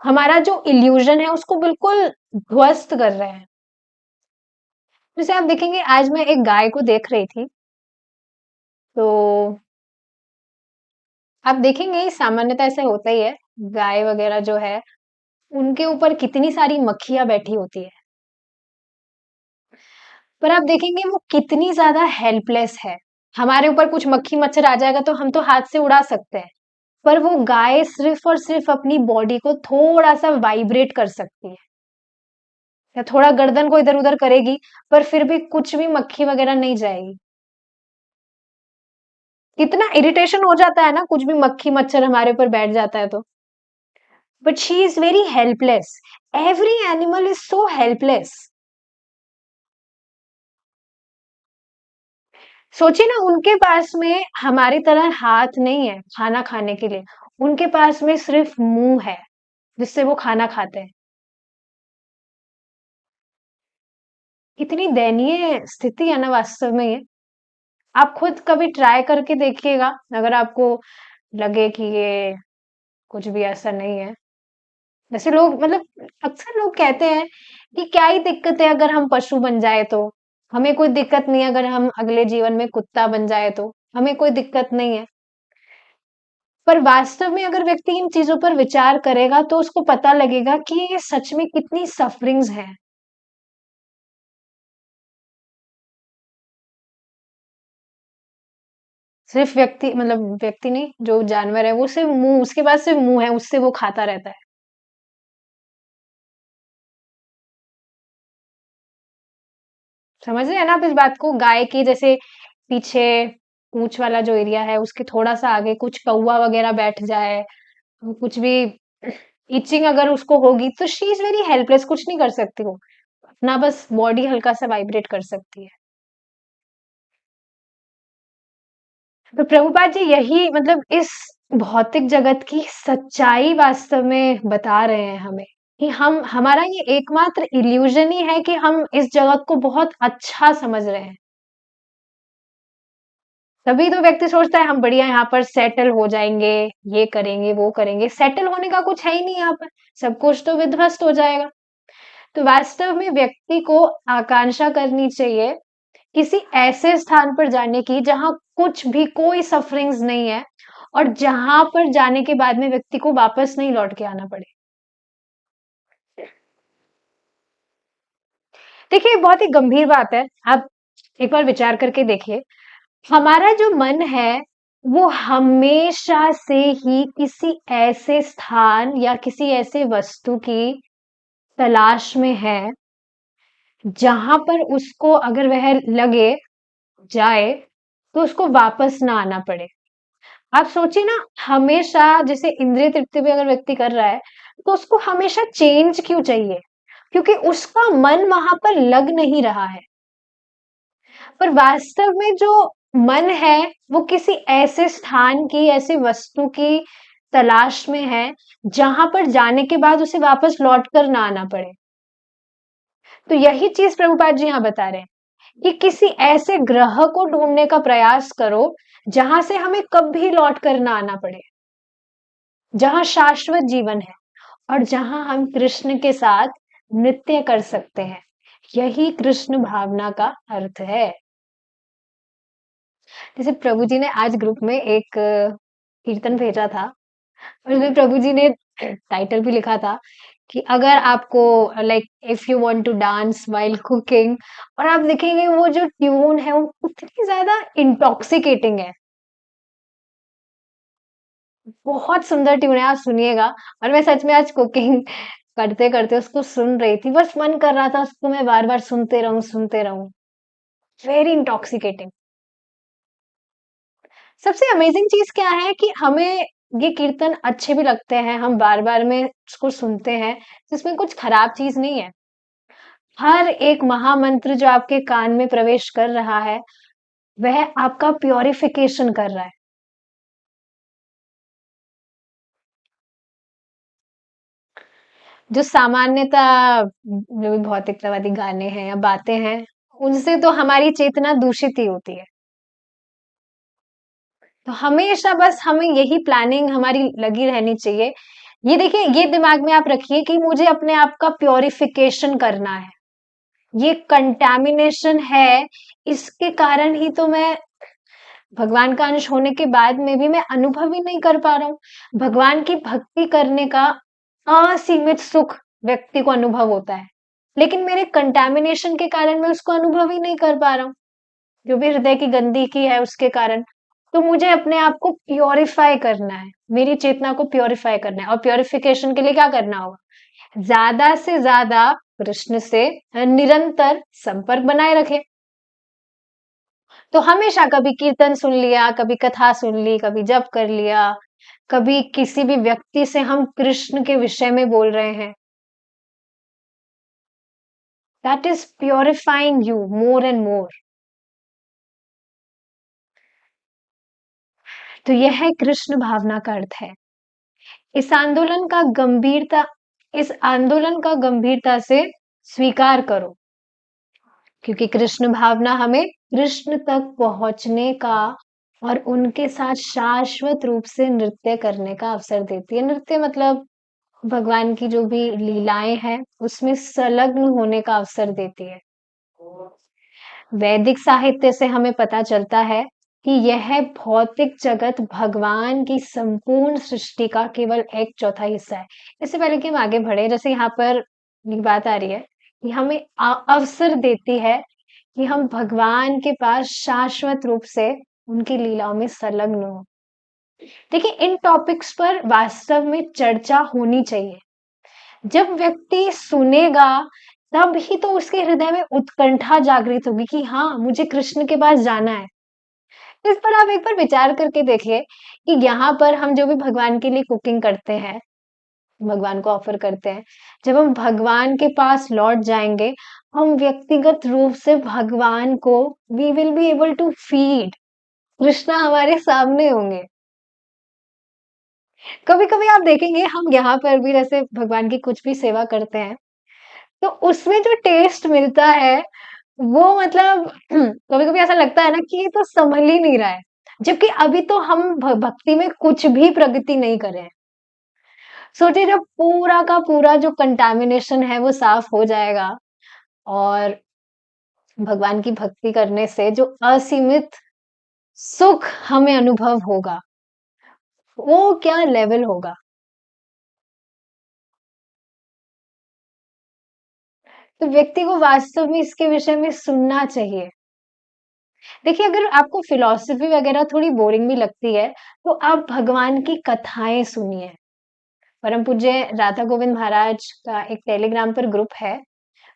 हमारा जो इल्यूजन है उसको बिल्कुल ध्वस्त कर रहे हैं। जैसे आप देखेंगे, आज मैं एक गाय को देख रही थी, तो आप देखेंगे सामान्यतः ऐसे होता ही है, गाय वगैरह जो है उनके ऊपर कितनी सारी मक्खियां बैठी होती है। पर आप देखेंगे वो कितनी ज्यादा हेल्पलेस है। हमारे ऊपर कुछ मक्खी मच्छर आ जाएगा तो हम तो हाथ से उड़ा सकते हैं, पर वो गाय सिर्फ और सिर्फ अपनी बॉडी को थोड़ा सा वाइब्रेट कर सकती है, या थोड़ा गर्दन को इधर उधर करेगी, पर फिर भी कुछ भी मक्खी वगैरह नहीं जाएगी। कितना इरिटेशन हो जाता है ना, कुछ भी मक्खी मच्छर हमारे ऊपर बैठ जाता है तो। But she is very helpless. Every animal is so helpless. सोचिए ना, उनके पास में हमारी तरह हाथ नहीं है खाना खाने के लिए, उनके पास में सिर्फ मुंह है जिससे वो खाना खाते हैं। कितनी दयनीय स्थिति है ना वास्तव में ये। आप खुद कभी ट्राई करके देखिएगा, अगर आपको लगे कि ये कुछ भी ऐसा नहीं है। वैसे लोग मतलब अक्सर लोग कहते हैं कि क्या ही दिक्कत है अगर हम पशु बन जाए तो, हमें कोई दिक्कत नहीं है अगर हम अगले जीवन में कुत्ता बन जाए तो, हमें कोई दिक्कत नहीं है। पर वास्तव में अगर व्यक्ति इन चीजों पर विचार करेगा तो उसको पता लगेगा कि ये सच में कितनी सफरिंग्स हैं। सिर्फ व्यक्ति मतलब व्यक्ति नहीं, जो जानवर है वो सिर्फ मुंह, उसके पास सिर्फ मुंह है, उससे वो खाता रहता है। समझ रहे हैं ना आप इस बात को? गाय की जैसे पीछे पूंछ वाला जो एरिया है उसके थोड़ा सा आगे कुछ कौवा वगैरह बैठ जाए, कुछ भी इचिंग अगर उसको होगी तो शी इज वेरी हेल्पलेस, कुछ नहीं कर सकती वो, अपना बस बॉडी हल्का सा वाइब्रेट कर सकती है। तो प्रभुपाद जी यही मतलब इस भौतिक जगत की सच्चाई वास्तव में बता रहे हैं हमें कि हम हमारा ये एकमात्र इल्यूजन ही है कि हम इस जगत को बहुत अच्छा समझ रहे हैं। तभी तो व्यक्ति सोचता है हम बढ़िया यहाँ पर सेटल हो जाएंगे, ये करेंगे वो करेंगे। सेटल होने का कुछ है ही नहीं यहाँ पर, सब कुछ तो विध्वस्त हो जाएगा। तो वास्तव में व्यक्ति को आकांक्षा करनी चाहिए किसी ऐसे स्थान पर जाने की जहां कुछ भी कोई सफरिंग्स नहीं है, और जहां पर जाने के बाद में व्यक्ति को वापस नहीं लौट के आना पड़े। देखिए बहुत ही गंभीर बात है, आप एक बार विचार करके देखिए। हमारा जो मन है वो हमेशा से ही किसी ऐसे स्थान या किसी ऐसे वस्तु की तलाश में है जहां पर उसको अगर वह लगे जाए तो उसको वापस ना आना पड़े। आप सोचिए ना, हमेशा जैसे इंद्रिय तृप्ति भी अगर व्यक्ति कर रहा है तो उसको हमेशा चेंज क्यों चाहिए? क्योंकि उसका मन वहां पर लग नहीं रहा है। पर वास्तव में जो मन है वो किसी ऐसे स्थान की, ऐसी वस्तु की तलाश में है जहां पर जाने के बाद उसे वापस लौट कर ना आना पड़े। तो यही चीज प्रभुपाद जी यहाँ बता रहे हैं कि किसी ऐसे ग्रह को ढूंढने का प्रयास करो जहां से हमें कभी लौट कर ना आना पड़े, जहां शाश्वत जीवन है और जहां हम कृष्ण के साथ नृत्य कर सकते हैं। यही कृष्ण भावना का अर्थ है। जैसे प्रभु जी ने आज ग्रुप में एक कीर्तन भेजा था और उसमें प्रभु जी ने टाइटल भी लिखा था कि अगर आपको like if you want to dance while cooking, और आप देखेंगे वो जो ट्यून है वो कितनी ज्यादा इंटॉक्सिकेटिंग है। बहुत सुंदर ट्यून है, आप सुनिएगा। और मैं सच में आज कुकिंग करते करते उसको सुन रही थी, बस मन कर रहा था उसको मैं बार बार सुनते रहूं सुनते रहूं। Very intoxicating. सबसे अमेजिंग चीज क्या है कि हमें ये कीर्तन अच्छे भी लगते हैं, हम बार बार में उसको सुनते हैं, जिसमें कुछ खराब चीज नहीं है। हर एक महामंत्र जो आपके कान में प्रवेश कर रहा है वह आपका प्योरिफिकेशन कर रहा है। जो सामान्यता जो भी भौतिकतावादी गाने हैं या बातें हैं उनसे तो हमारी चेतना दूषित ही होती है। तो हमेशा बस हमें यही प्लानिंग हमारी लगी रहनी चाहिए। ये देखिए, ये दिमाग में आप रखिए कि मुझे अपने आप का प्योरिफिकेशन करना है। ये कंटैमिनेशन है, इसके कारण ही तो मैं भगवान का अंश होने के बाद में भी मैं अनुभव ही नहीं कर पा रहा हूँ। भगवान की भक्ति करने का असीमित सुख व्यक्ति को अनुभव होता है, लेकिन मेरे कंटैमिनेशन के कारण मैं उसको अनुभव ही नहीं कर पा रहा हूँ, जो भी हृदय की गंदगी है उसके कारण। तो मुझे अपने आप को प्योरीफाई करना है, मेरी चेतना को प्योरीफाई करना है, और प्योरिफिकेशन के लिए क्या करना होगा? ज्यादा से ज्यादा कृष्ण से निरंतर संपर्क बनाए रखे। तो हमेशा कभी कीर्तन सुन लिया, कभी कथा सुन ली, कभी जप कर लिया, कभी किसी भी व्यक्ति से हम कृष्ण के विषय में बोल रहे हैं, that is purifying you more and more. तो यह है कृष्ण भावना का अर्थ है। इस आंदोलन का गंभीरता इस आंदोलन का गंभीरता से स्वीकार करो, क्योंकि कृष्ण भावना हमें कृष्ण तक पहुंचने का और उनके साथ शाश्वत रूप से नृत्य करने का अवसर देती है। नृत्य मतलब भगवान की जो भी लीलाएं हैं उसमें संलग्न होने का अवसर देती है। वैदिक साहित्य से हमें पता चलता है कि यह भौतिक जगत भगवान की संपूर्ण सृष्टि का केवल एक चौथा हिस्सा है। इससे पहले कि हम आगे बढ़े, जैसे यहाँ पर एक बात आ रही है कि हमें अवसर देती है कि हम भगवान के पास शाश्वत रूप से उनकी लीलाओं में संलग्न हो। देखिए, इन टॉपिक्स पर वास्तव में चर्चा होनी चाहिए। जब व्यक्ति सुनेगा तब ही तो उसके हृदय में उत्कंठा जागृत होगी कि हाँ, मुझे कृष्ण के पास जाना है। इस पर आप एक बार विचार करके देखिए कि यहाँ पर हम जो भी भगवान के लिए कुकिंग करते हैं, भगवान को ऑफर करते हैं, जब हम भगवान के पास लौट जाएंगे, हम व्यक्तिगत रूप से भगवान को we will be able to feed. Krishna हमारे सामने होंगे। कभी कभी आप देखेंगे हम यहाँ पर भी जैसे भगवान की कुछ भी सेवा करते हैं, तो उसमें जो टेस्ट मिलता है वो मतलब कभी कभी ऐसा लगता है ना कि ये तो संभल ही नहीं रहा है, जबकि अभी तो हम भक्ति में कुछ भी प्रगति नहीं कर रहे हैं। सोचिए जब पूरा का पूरा जो कंटामिनेशन है वो साफ हो जाएगा और भगवान की भक्ति करने से जो असीमित सुख हमें अनुभव होगा, वो क्या लेवल होगा। तो व्यक्ति को वास्तव में इसके विषय में सुनना चाहिए। देखिए, अगर आपको फिलॉसफी वगैरह थोड़ी बोरिंग भी लगती है तो आप भगवान की कथाएं सुनिए। परम पूज्य राधा गोविंद महाराज का एक टेलीग्राम पर ग्रुप है,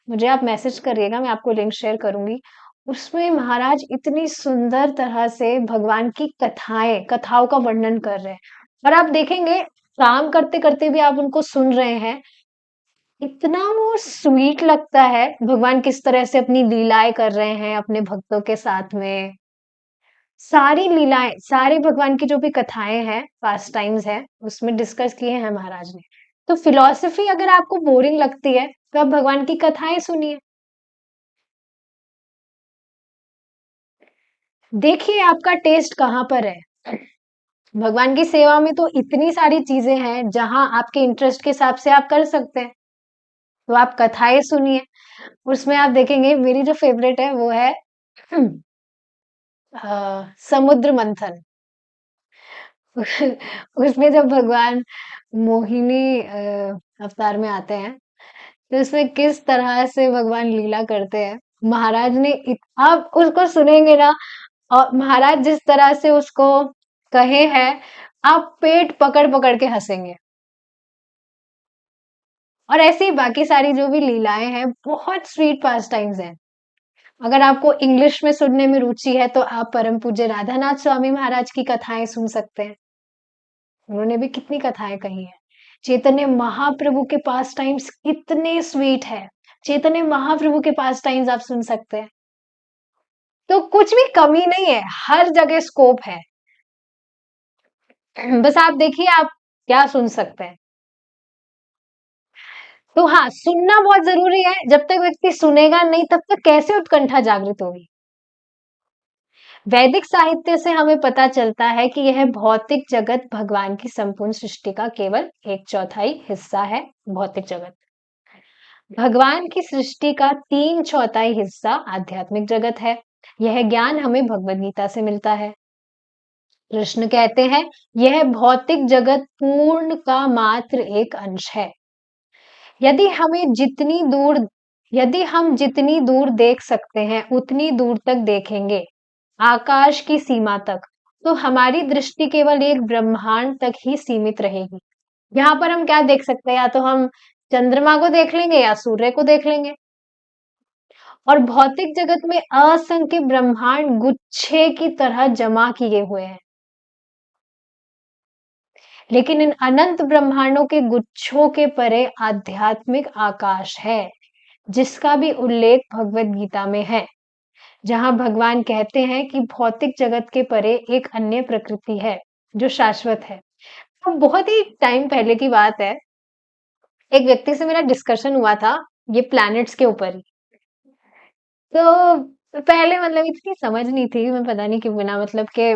मुझे आप मैसेज करिएगा, मैं आपको लिंक शेयर करूंगी। उसमें महाराज इतनी सुंदर तरह से भगवान की कथाओं का वर्णन कर रहे हैं, और आप देखेंगे काम करते करते भी आप उनको सुन रहे हैं, इतना वो स्वीट लगता है। भगवान किस तरह से अपनी लीलाएं कर रहे हैं अपने भक्तों के साथ में, सारी लीलाएं, सारे भगवान की जो भी कथाएं हैं, पास टाइम्स हैं, उसमें डिस्कस किए हैं महाराज ने। तो फिलॉसफी अगर आपको बोरिंग लगती है तो आप भगवान की कथाएं सुनिए। देखिए आपका टेस्ट कहाँ पर है। भगवान की सेवा में तो इतनी सारी चीजें हैं जहां आपके इंटरेस्ट के हिसाब से आप कर सकते हैं, तो आप कथाएं सुनिए। उसमें आप देखेंगे मेरी जो फेवरेट है वो है समुद्र मंथन। उसमें जब भगवान मोहिनी अवतार में आते हैं, तो उसमें किस तरह से भगवान लीला करते हैं, महाराज ने आप उसको सुनेंगे ना, और महाराज जिस तरह से उसको कहे हैं, आप पेट पकड़ पकड़ के हंसेंगे। और ऐसे ही बाकी सारी जो भी लीलाएं हैं, बहुत स्वीट पास टाइम्स हैं। अगर आपको इंग्लिश में सुनने में रुचि है तो आप परम पूज्य राधानाथ स्वामी महाराज की कथाएं सुन सकते हैं, उन्होंने भी कितनी कथाएं कही हैं। चैतन्य महाप्रभु के पास टाइम्स कितने स्वीट है, चैतन्य महाप्रभु के पास टाइम्स आप सुन सकते हैं। तो कुछ भी कमी नहीं है, हर जगह स्कोप है। बस आप देखिए आप क्या सुन सकते हैं। तो हाँ, सुनना बहुत जरूरी है। जब तक व्यक्ति सुनेगा नहीं तब तक कैसे उत्कंठा जागृत होगी। वैदिक साहित्य से हमें पता चलता है कि यह भौतिक जगत भगवान की संपूर्ण सृष्टि का केवल एक चौथाई हिस्सा है। भौतिक जगत, भगवान की सृष्टि का तीन चौथाई हिस्सा आध्यात्मिक जगत है। यह ज्ञान हमें भगवद गीता से मिलता है। कृष्ण कहते हैं, यह भौतिक जगत पूर्ण का मात्र एक अंश है। यदि हमें जितनी दूर यदि हम जितनी दूर देख सकते हैं उतनी दूर तक देखेंगे, आकाश की सीमा तक, तो हमारी दृष्टि केवल एक ब्रह्मांड तक ही सीमित रहेगी। यहाँ पर हम क्या देख सकते हैं, या तो हम चंद्रमा को देख लेंगे या सूर्य को देख लेंगे। और भौतिक जगत में असंख्य ब्रह्मांड गुच्छे की तरह जमा किए हुए हैं, लेकिन इन अनंत ब्रह्मांडों के गुच्छों के परे आध्यात्मिक आकाश है, जिसका भी उल्लेख भगवत गीता में है, जहां भगवान कहते हैं कि भौतिक जगत के परे एक अन्य प्रकृति है जो शाश्वत है। तो बहुत ही टाइम पहले की बात है, एक व्यक्ति से मेरा डिस्कशन हुआ था ये प्लैनेट्स के ऊपर ही। तो पहले मतलब इतनी समझ नहीं थी, मैं पता नहीं क्यों बिना मतलब के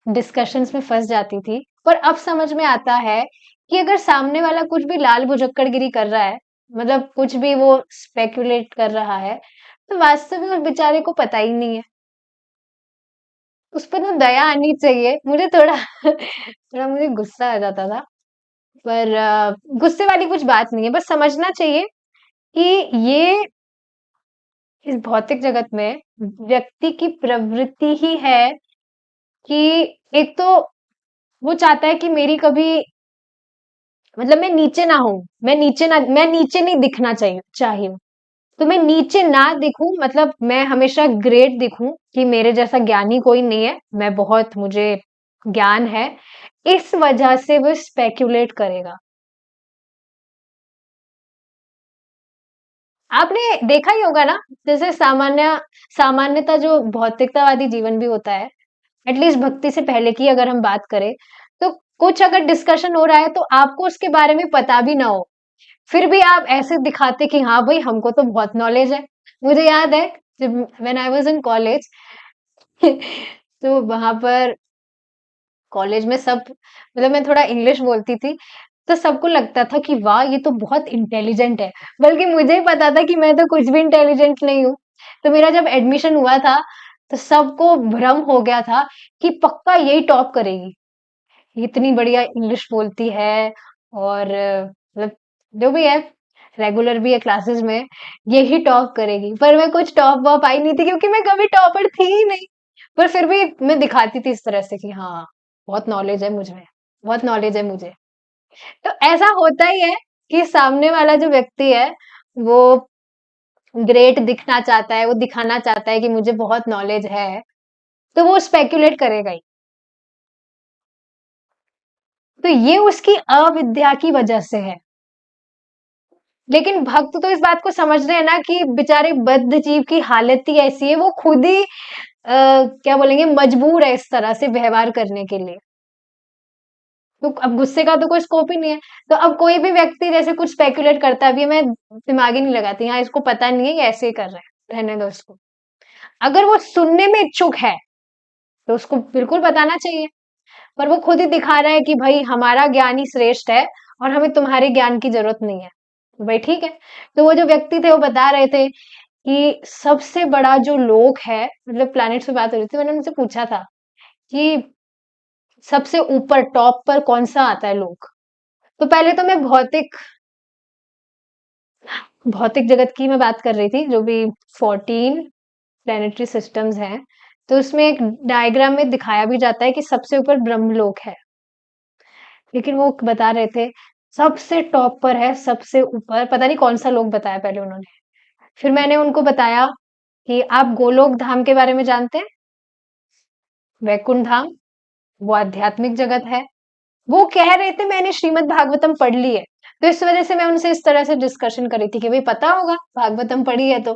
डिस्कशंस में फंस जाती थी। पर अब समझ में आता है कि अगर सामने वाला कुछ भी लाल भुजक्कड़गिरी कर रहा है, मतलब कुछ भी वो स्पेक्युलेट कर रहा है, तो वास्तव में उस बेचारे को पता ही नहीं है। उस पर ना दया आनी चाहिए। मुझे थोड़ा थोड़ा मुझे गुस्सा आ जाता था, पर गुस्से वाली कुछ बात नहीं है। बस समझना चाहिए कि ये इस भौतिक जगत में व्यक्ति की प्रवृत्ति ही है कि एक तो वो चाहता है कि मेरी कभी, मतलब मैं नीचे ना हूँ, मैं नीचे नहीं दिखना चाहिए। तो मैं नीचे ना दिखूं, मतलब मैं हमेशा ग्रेट दिखूं कि मेरे जैसा ज्ञानी कोई नहीं है, मैं बहुत, मुझे ज्ञान है। इस वजह से वो स्पेक्युलेट करेगा। आपने देखा ही होगा ना, जैसे सामान्यता जो भौतिकतावादी जीवन भी होता है, एटलीस्ट भक्ति से पहले की अगर हम बात करें, तो कुछ अगर डिस्कशन हो रहा है तो आपको उसके बारे में पता भी ना हो, फिर भी आप ऐसे दिखाते कि हाँ भाई हमको तो बहुत नॉलेज है। मुझे याद है जब when I was in college तो वहां पर कॉलेज में सब, मतलब मैं थोड़ा इंग्लिश बोलती थी, तो सबको लगता था कि वाह ये तो बहुत इंटेलिजेंट है, बल्कि मुझे ही पता था कि मैं तो कुछ भी इंटेलिजेंट नहीं हूँ। तो मेरा जब एडमिशन हुआ था तो सबको भ्रम हो गया था कि पक्का यही टॉप करेगी, इतनी बढ़िया इंग्लिश बोलती है, और मतलब जो भी है, रेगुलर भी है क्लासेस में, यही टॉप करेगी। पर मैं कुछ टॉप वॉप आई नहीं थी, क्योंकि मैं कभी टॉपर थी ही नहीं। पर फिर भी मैं दिखाती थी इस तरह से कि हाँ बहुत नॉलेज है मुझ में, बहुत नॉलेज है मुझे। तो ऐसा होता ही है कि सामने वाला जो व्यक्ति है वो ग्रेट दिखना चाहता है, वो दिखाना चाहता है कि मुझे बहुत नॉलेज है, तो वो स्पेक्युलेट करेगा ही। तो ये उसकी अविद्या की वजह से है। लेकिन भक्त तो इस बात को समझ रहे हैं ना कि बेचारे बद्ध जीव की हालत ही ऐसी है, वो खुद ही क्या बोलेंगे, मजबूर है इस तरह से व्यवहार करने के लिए। तो अब गुस्से का तो कोई स्कोप ही नहीं है। तो अब कोई भी व्यक्ति जैसे कुछ स्पेकुलेट करता है, अभी मैं दिमाग ही नहीं लगाती, हाँ इसको पता नहीं है, ये ऐसे ही कर रहा है, रहने दो उसको। अगर वो सुनने में इच्छुक है तो उसको बिल्कुल बताना चाहिए। पर वो खुद ही दिखा रहा है कि भाई हमारा ज्ञान ही श्रेष्ठ है और हमें तुम्हारे ज्ञान की जरूरत नहीं है। तो भाई ठीक है। तो वो जो व्यक्ति थे वो बता रहे थे कि सबसे बड़ा जो लोक है, मतलब प्लैनेट से बात हो रही थी, मैंने उनसे पूछा था कि सबसे ऊपर टॉप पर कौन सा आता है लोक। तो पहले तो मैं भौतिक भौतिक जगत की मैं बात कर रही थी, जो भी 14 प्लैनेटरी सिस्टम्स हैं, तो उसमें एक डायग्राम में दिखाया भी जाता है कि सबसे ऊपर ब्रह्मलोक है। लेकिन वो बता रहे थे सबसे टॉप पर है, सबसे ऊपर पता नहीं कौन सा लोक बताया पहले उन्होंने। फिर मैंने उनको बताया कि आप गोलोक धाम के बारे में जानते हैं, वैकुंठ धाम, वो आध्यात्मिक जगत है। वो कह रहे थे मैंने श्रीमद् भागवतम पढ़ ली है, तो इस वजह से मैं उनसे इस तरह से डिस्कशन करी थी कि भाई पता होगा भागवतम पढ़ी है तो।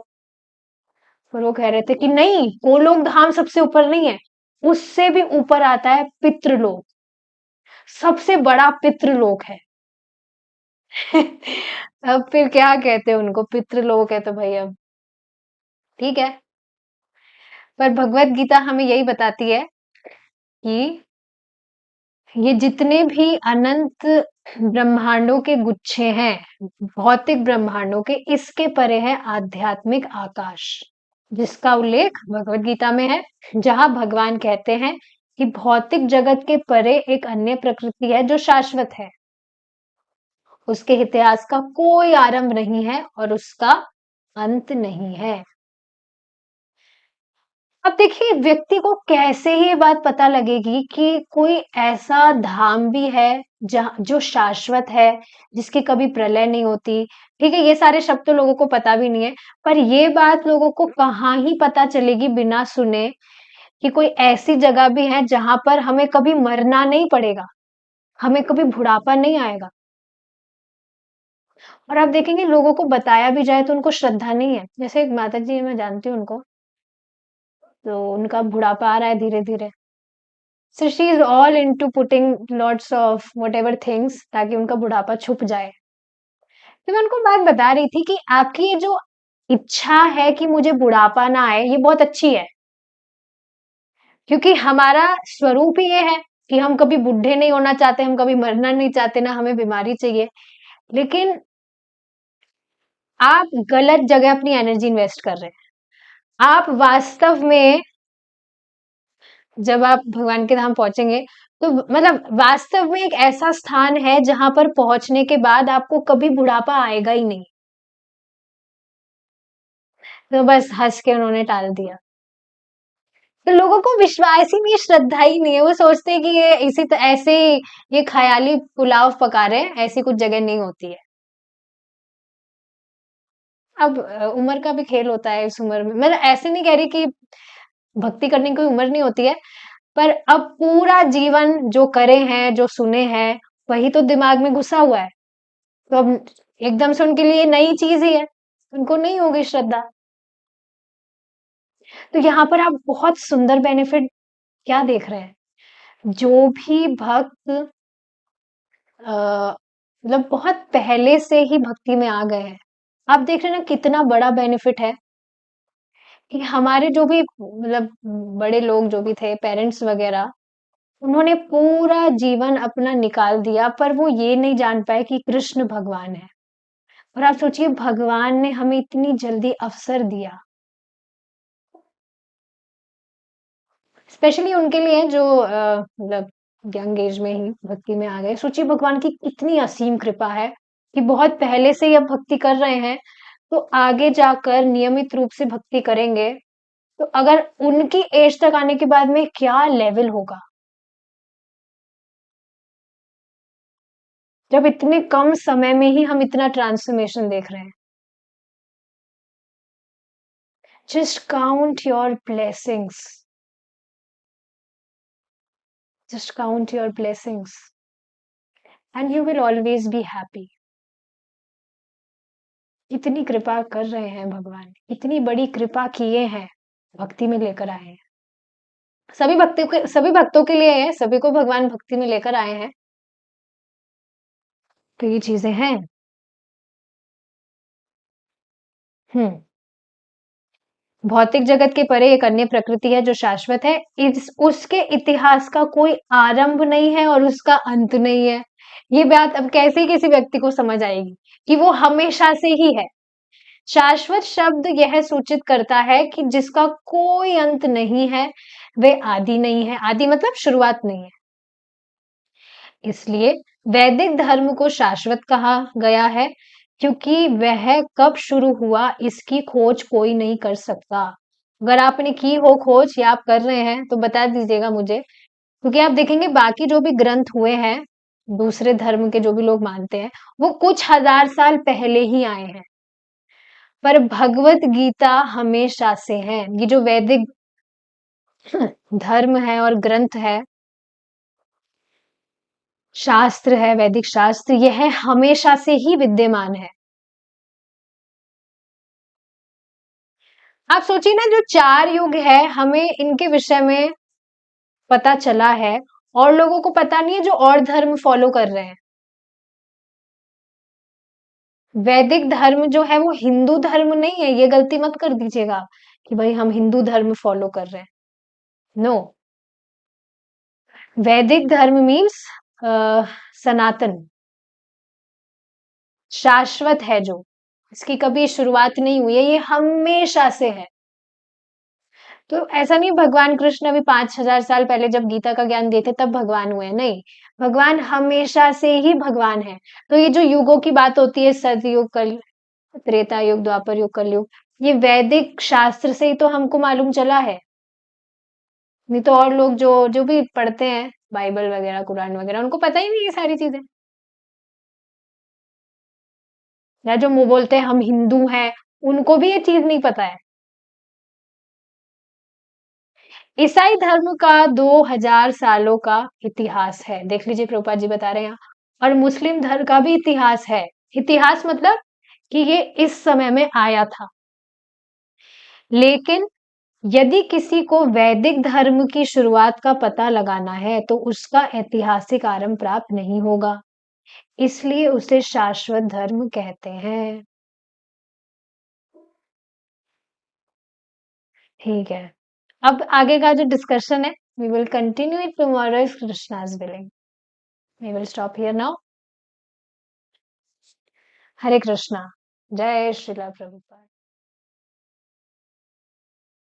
फिर वो कह रहे थे कि नहीं, गोलोक धाम सबसे ऊपर नहीं है, उससे भी ऊपर आता है पितृलोक, सबसे बड़ा पितृलोक है। अब फिर क्या कहते हैं उनको, पितृलोक है तो भाई अब ठीक है। पर भगवत गीता हमें यही बताती है कि ये जितने भी अनंत ब्रह्मांडों के गुच्छे हैं, भौतिक ब्रह्मांडों के, इसके परे है आध्यात्मिक आकाश, जिसका उल्लेख भगवत गीता में है, जहां भगवान कहते हैं कि भौतिक जगत के परे एक अन्य प्रकृति है जो शाश्वत है, उसके इतिहास का कोई आरंभ नहीं है और उसका अंत नहीं है। अब देखिए व्यक्ति को कैसे ही ये बात पता लगेगी कि कोई ऐसा धाम भी है जहाँ जो शाश्वत है, जिसकी कभी प्रलय नहीं होती। ठीक है, ये सारे शब्द तो लोगों को पता भी नहीं है, पर ये बात लोगों को कहाँ ही पता चलेगी बिना सुने कि कोई ऐसी जगह भी है जहां पर हमें कभी मरना नहीं पड़ेगा, हमें कभी बुढ़ापा नहीं आएगा। और आप देखेंगे लोगों को बताया भी जाए तो उनको श्रद्धा नहीं है। जैसे एक माता जी है, मैं जानती हूँ उनको, तो उनका बुढ़ापा आ रहा है धीरे धीरे, so she is all into putting lots of whatever things ताकि उनका बुढ़ापा छुप जाए। तो मैं उनको बात बता रही थी कि आपकी ये जो इच्छा है कि मुझे बुढ़ापा ना आए, ये बहुत अच्छी है, क्योंकि हमारा स्वरूप ही ये है कि हम कभी बूढ़े नहीं होना चाहते, हम कभी मरना नहीं चाहते, ना हमें बीमारी चाहिए। लेकिन आप गलत जगह अपनी एनर्जी इन्वेस्ट कर रहे हैं। आप वास्तव में जब आप भगवान के धाम पहुंचेंगे, तो मतलब वास्तव में एक ऐसा स्थान है जहां पर पहुंचने के बाद आपको कभी बुढ़ापा आएगा ही नहीं। तो बस हंस के उन्होंने टाल दिया। तो लोगों को विश्वास ही नहीं है, श्रद्धा ही नहीं है। वो सोचते हैं कि ये ऐसे ये ख्याली पुलाव पका रहे हैं, ऐसी कुछ जगह नहीं होती है। अब उम्र का भी खेल होता है इस उम्र में। मतलब ऐसे नहीं कह रही कि भक्ति करने की कोई उम्र नहीं होती है, पर अब पूरा जीवन जो करे हैं, जो सुने हैं, वही तो दिमाग में घुसा हुआ है। तो अब एकदम से उनके लिए नई चीज ही है, उनको नहीं होगी श्रद्धा। तो यहाँ पर आप बहुत सुंदर बेनिफिट क्या देख रहे हैं? जो भी भक्त मतलब बहुत पहले से ही भक्ति में आ गए हैं, आप देख रहे हैं ना कितना बड़ा बेनिफिट है कि हमारे जो भी मतलब बड़े लोग जो भी थे, पेरेंट्स वगैरह, उन्होंने पूरा जीवन अपना निकाल दिया, पर वो ये नहीं जान पाए कि कृष्ण भगवान है। और आप सोचिए भगवान ने हमें इतनी जल्दी अवसर दिया, स्पेशली उनके लिए जो मतलब यंग एज में ही भक्ति में आ गए। सोचिए भगवान की कितनी असीम कृपा है कि बहुत पहले से ही अब भक्ति कर रहे हैं, तो आगे जाकर नियमित रूप से भक्ति करेंगे, तो अगर उनकी एज तक आने के बाद में क्या लेवल होगा, जब इतने कम समय में ही हम इतना ट्रांसफॉर्मेशन देख रहे हैं। Just count your blessings, just count your blessings and you will always be happy. इतनी कृपा कर रहे हैं भगवान, इतनी बड़ी कृपा किए हैं, भक्ति में लेकर आए हैं। सभी भक्तों के लिए है, सभी को भगवान भक्ति में लेकर आए हैं। तो ये चीजें हैं। हम्म। भौतिक जगत के परे एक अन्य प्रकृति है जो शाश्वत है। इस उसके इतिहास का कोई आरंभ नहीं है और उसका अंत नहीं है। ये बात अब कैसे किसी व्यक्ति को समझ आएगी कि वो हमेशा से ही है। शाश्वत शब्द यह सूचित करता है कि जिसका कोई अंत नहीं है, वे आदि नहीं है। आदि मतलब शुरुआत नहीं है। इसलिए वैदिक धर्म को शाश्वत कहा गया है, क्योंकि वह कब शुरू हुआ इसकी खोज कोई नहीं कर सकता। अगर आपने की हो खोज या आप कर रहे हैं तो बता दीजिएगा मुझे, क्योंकि आप देखेंगे बाकी जो भी ग्रंथ हुए हैं, दूसरे धर्म के जो भी लोग मानते हैं, वो कुछ हजार साल पहले ही आए हैं। पर भगवत गीता हमेशा से है। ये जो वैदिक धर्म है और ग्रंथ है, शास्त्र है, वैदिक शास्त्र, यह हमेशा से ही विद्यमान है। आप सोचिए ना, जो 4 युग है, हमें इनके विषय में पता चला है, और लोगों को पता नहीं है जो और धर्म फॉलो कर रहे हैं। वैदिक धर्म जो है वो हिंदू धर्म नहीं है, ये गलती मत कर दीजिएगा कि भाई हम हिंदू धर्म फॉलो कर रहे हैं। नो, वैदिक धर्म मीन्स सनातन, शाश्वत है, जो इसकी कभी शुरुआत नहीं हुई है, ये हमेशा से है। तो ऐसा नहीं भगवान कृष्ण अभी 5,000 साल पहले जब गीता का ज्ञान देते तब भगवान हुए, नहीं, भगवान हमेशा से ही भगवान है। तो ये जो युगों की बात होती है, सतयुग, कल, त्रेता युग, द्वापर युग, कलयुग, ये वैदिक शास्त्र से ही तो हमको मालूम चला है। नहीं तो और लोग जो जो भी पढ़ते हैं बाइबल वगैरह, कुरान वगैरह, उनको पता ही नहीं ये सारी चीजें। या जो मुंह बोलते हैं हम हिंदू हैं, उनको भी ये चीज नहीं पता है। ईसाई धर्म का 2,000 सालों का इतिहास है, देख लीजिए प्रभुपाद जी बता रहे हैं यहाँ। और मुस्लिम धर्म का भी इतिहास है। इतिहास मतलब कि ये इस समय में आया था। लेकिन यदि किसी को वैदिक धर्म की शुरुआत का पता लगाना है तो उसका ऐतिहासिक आरंभ प्राप्त नहीं होगा, इसलिए उसे शाश्वत धर्म कहते हैं। ठीक है, अब आगे का जो डिस्कशन है We will continue it tomorrow if Krishna's willing. We will stop here now. Hare Krishna. Jai Srila Prabhupada.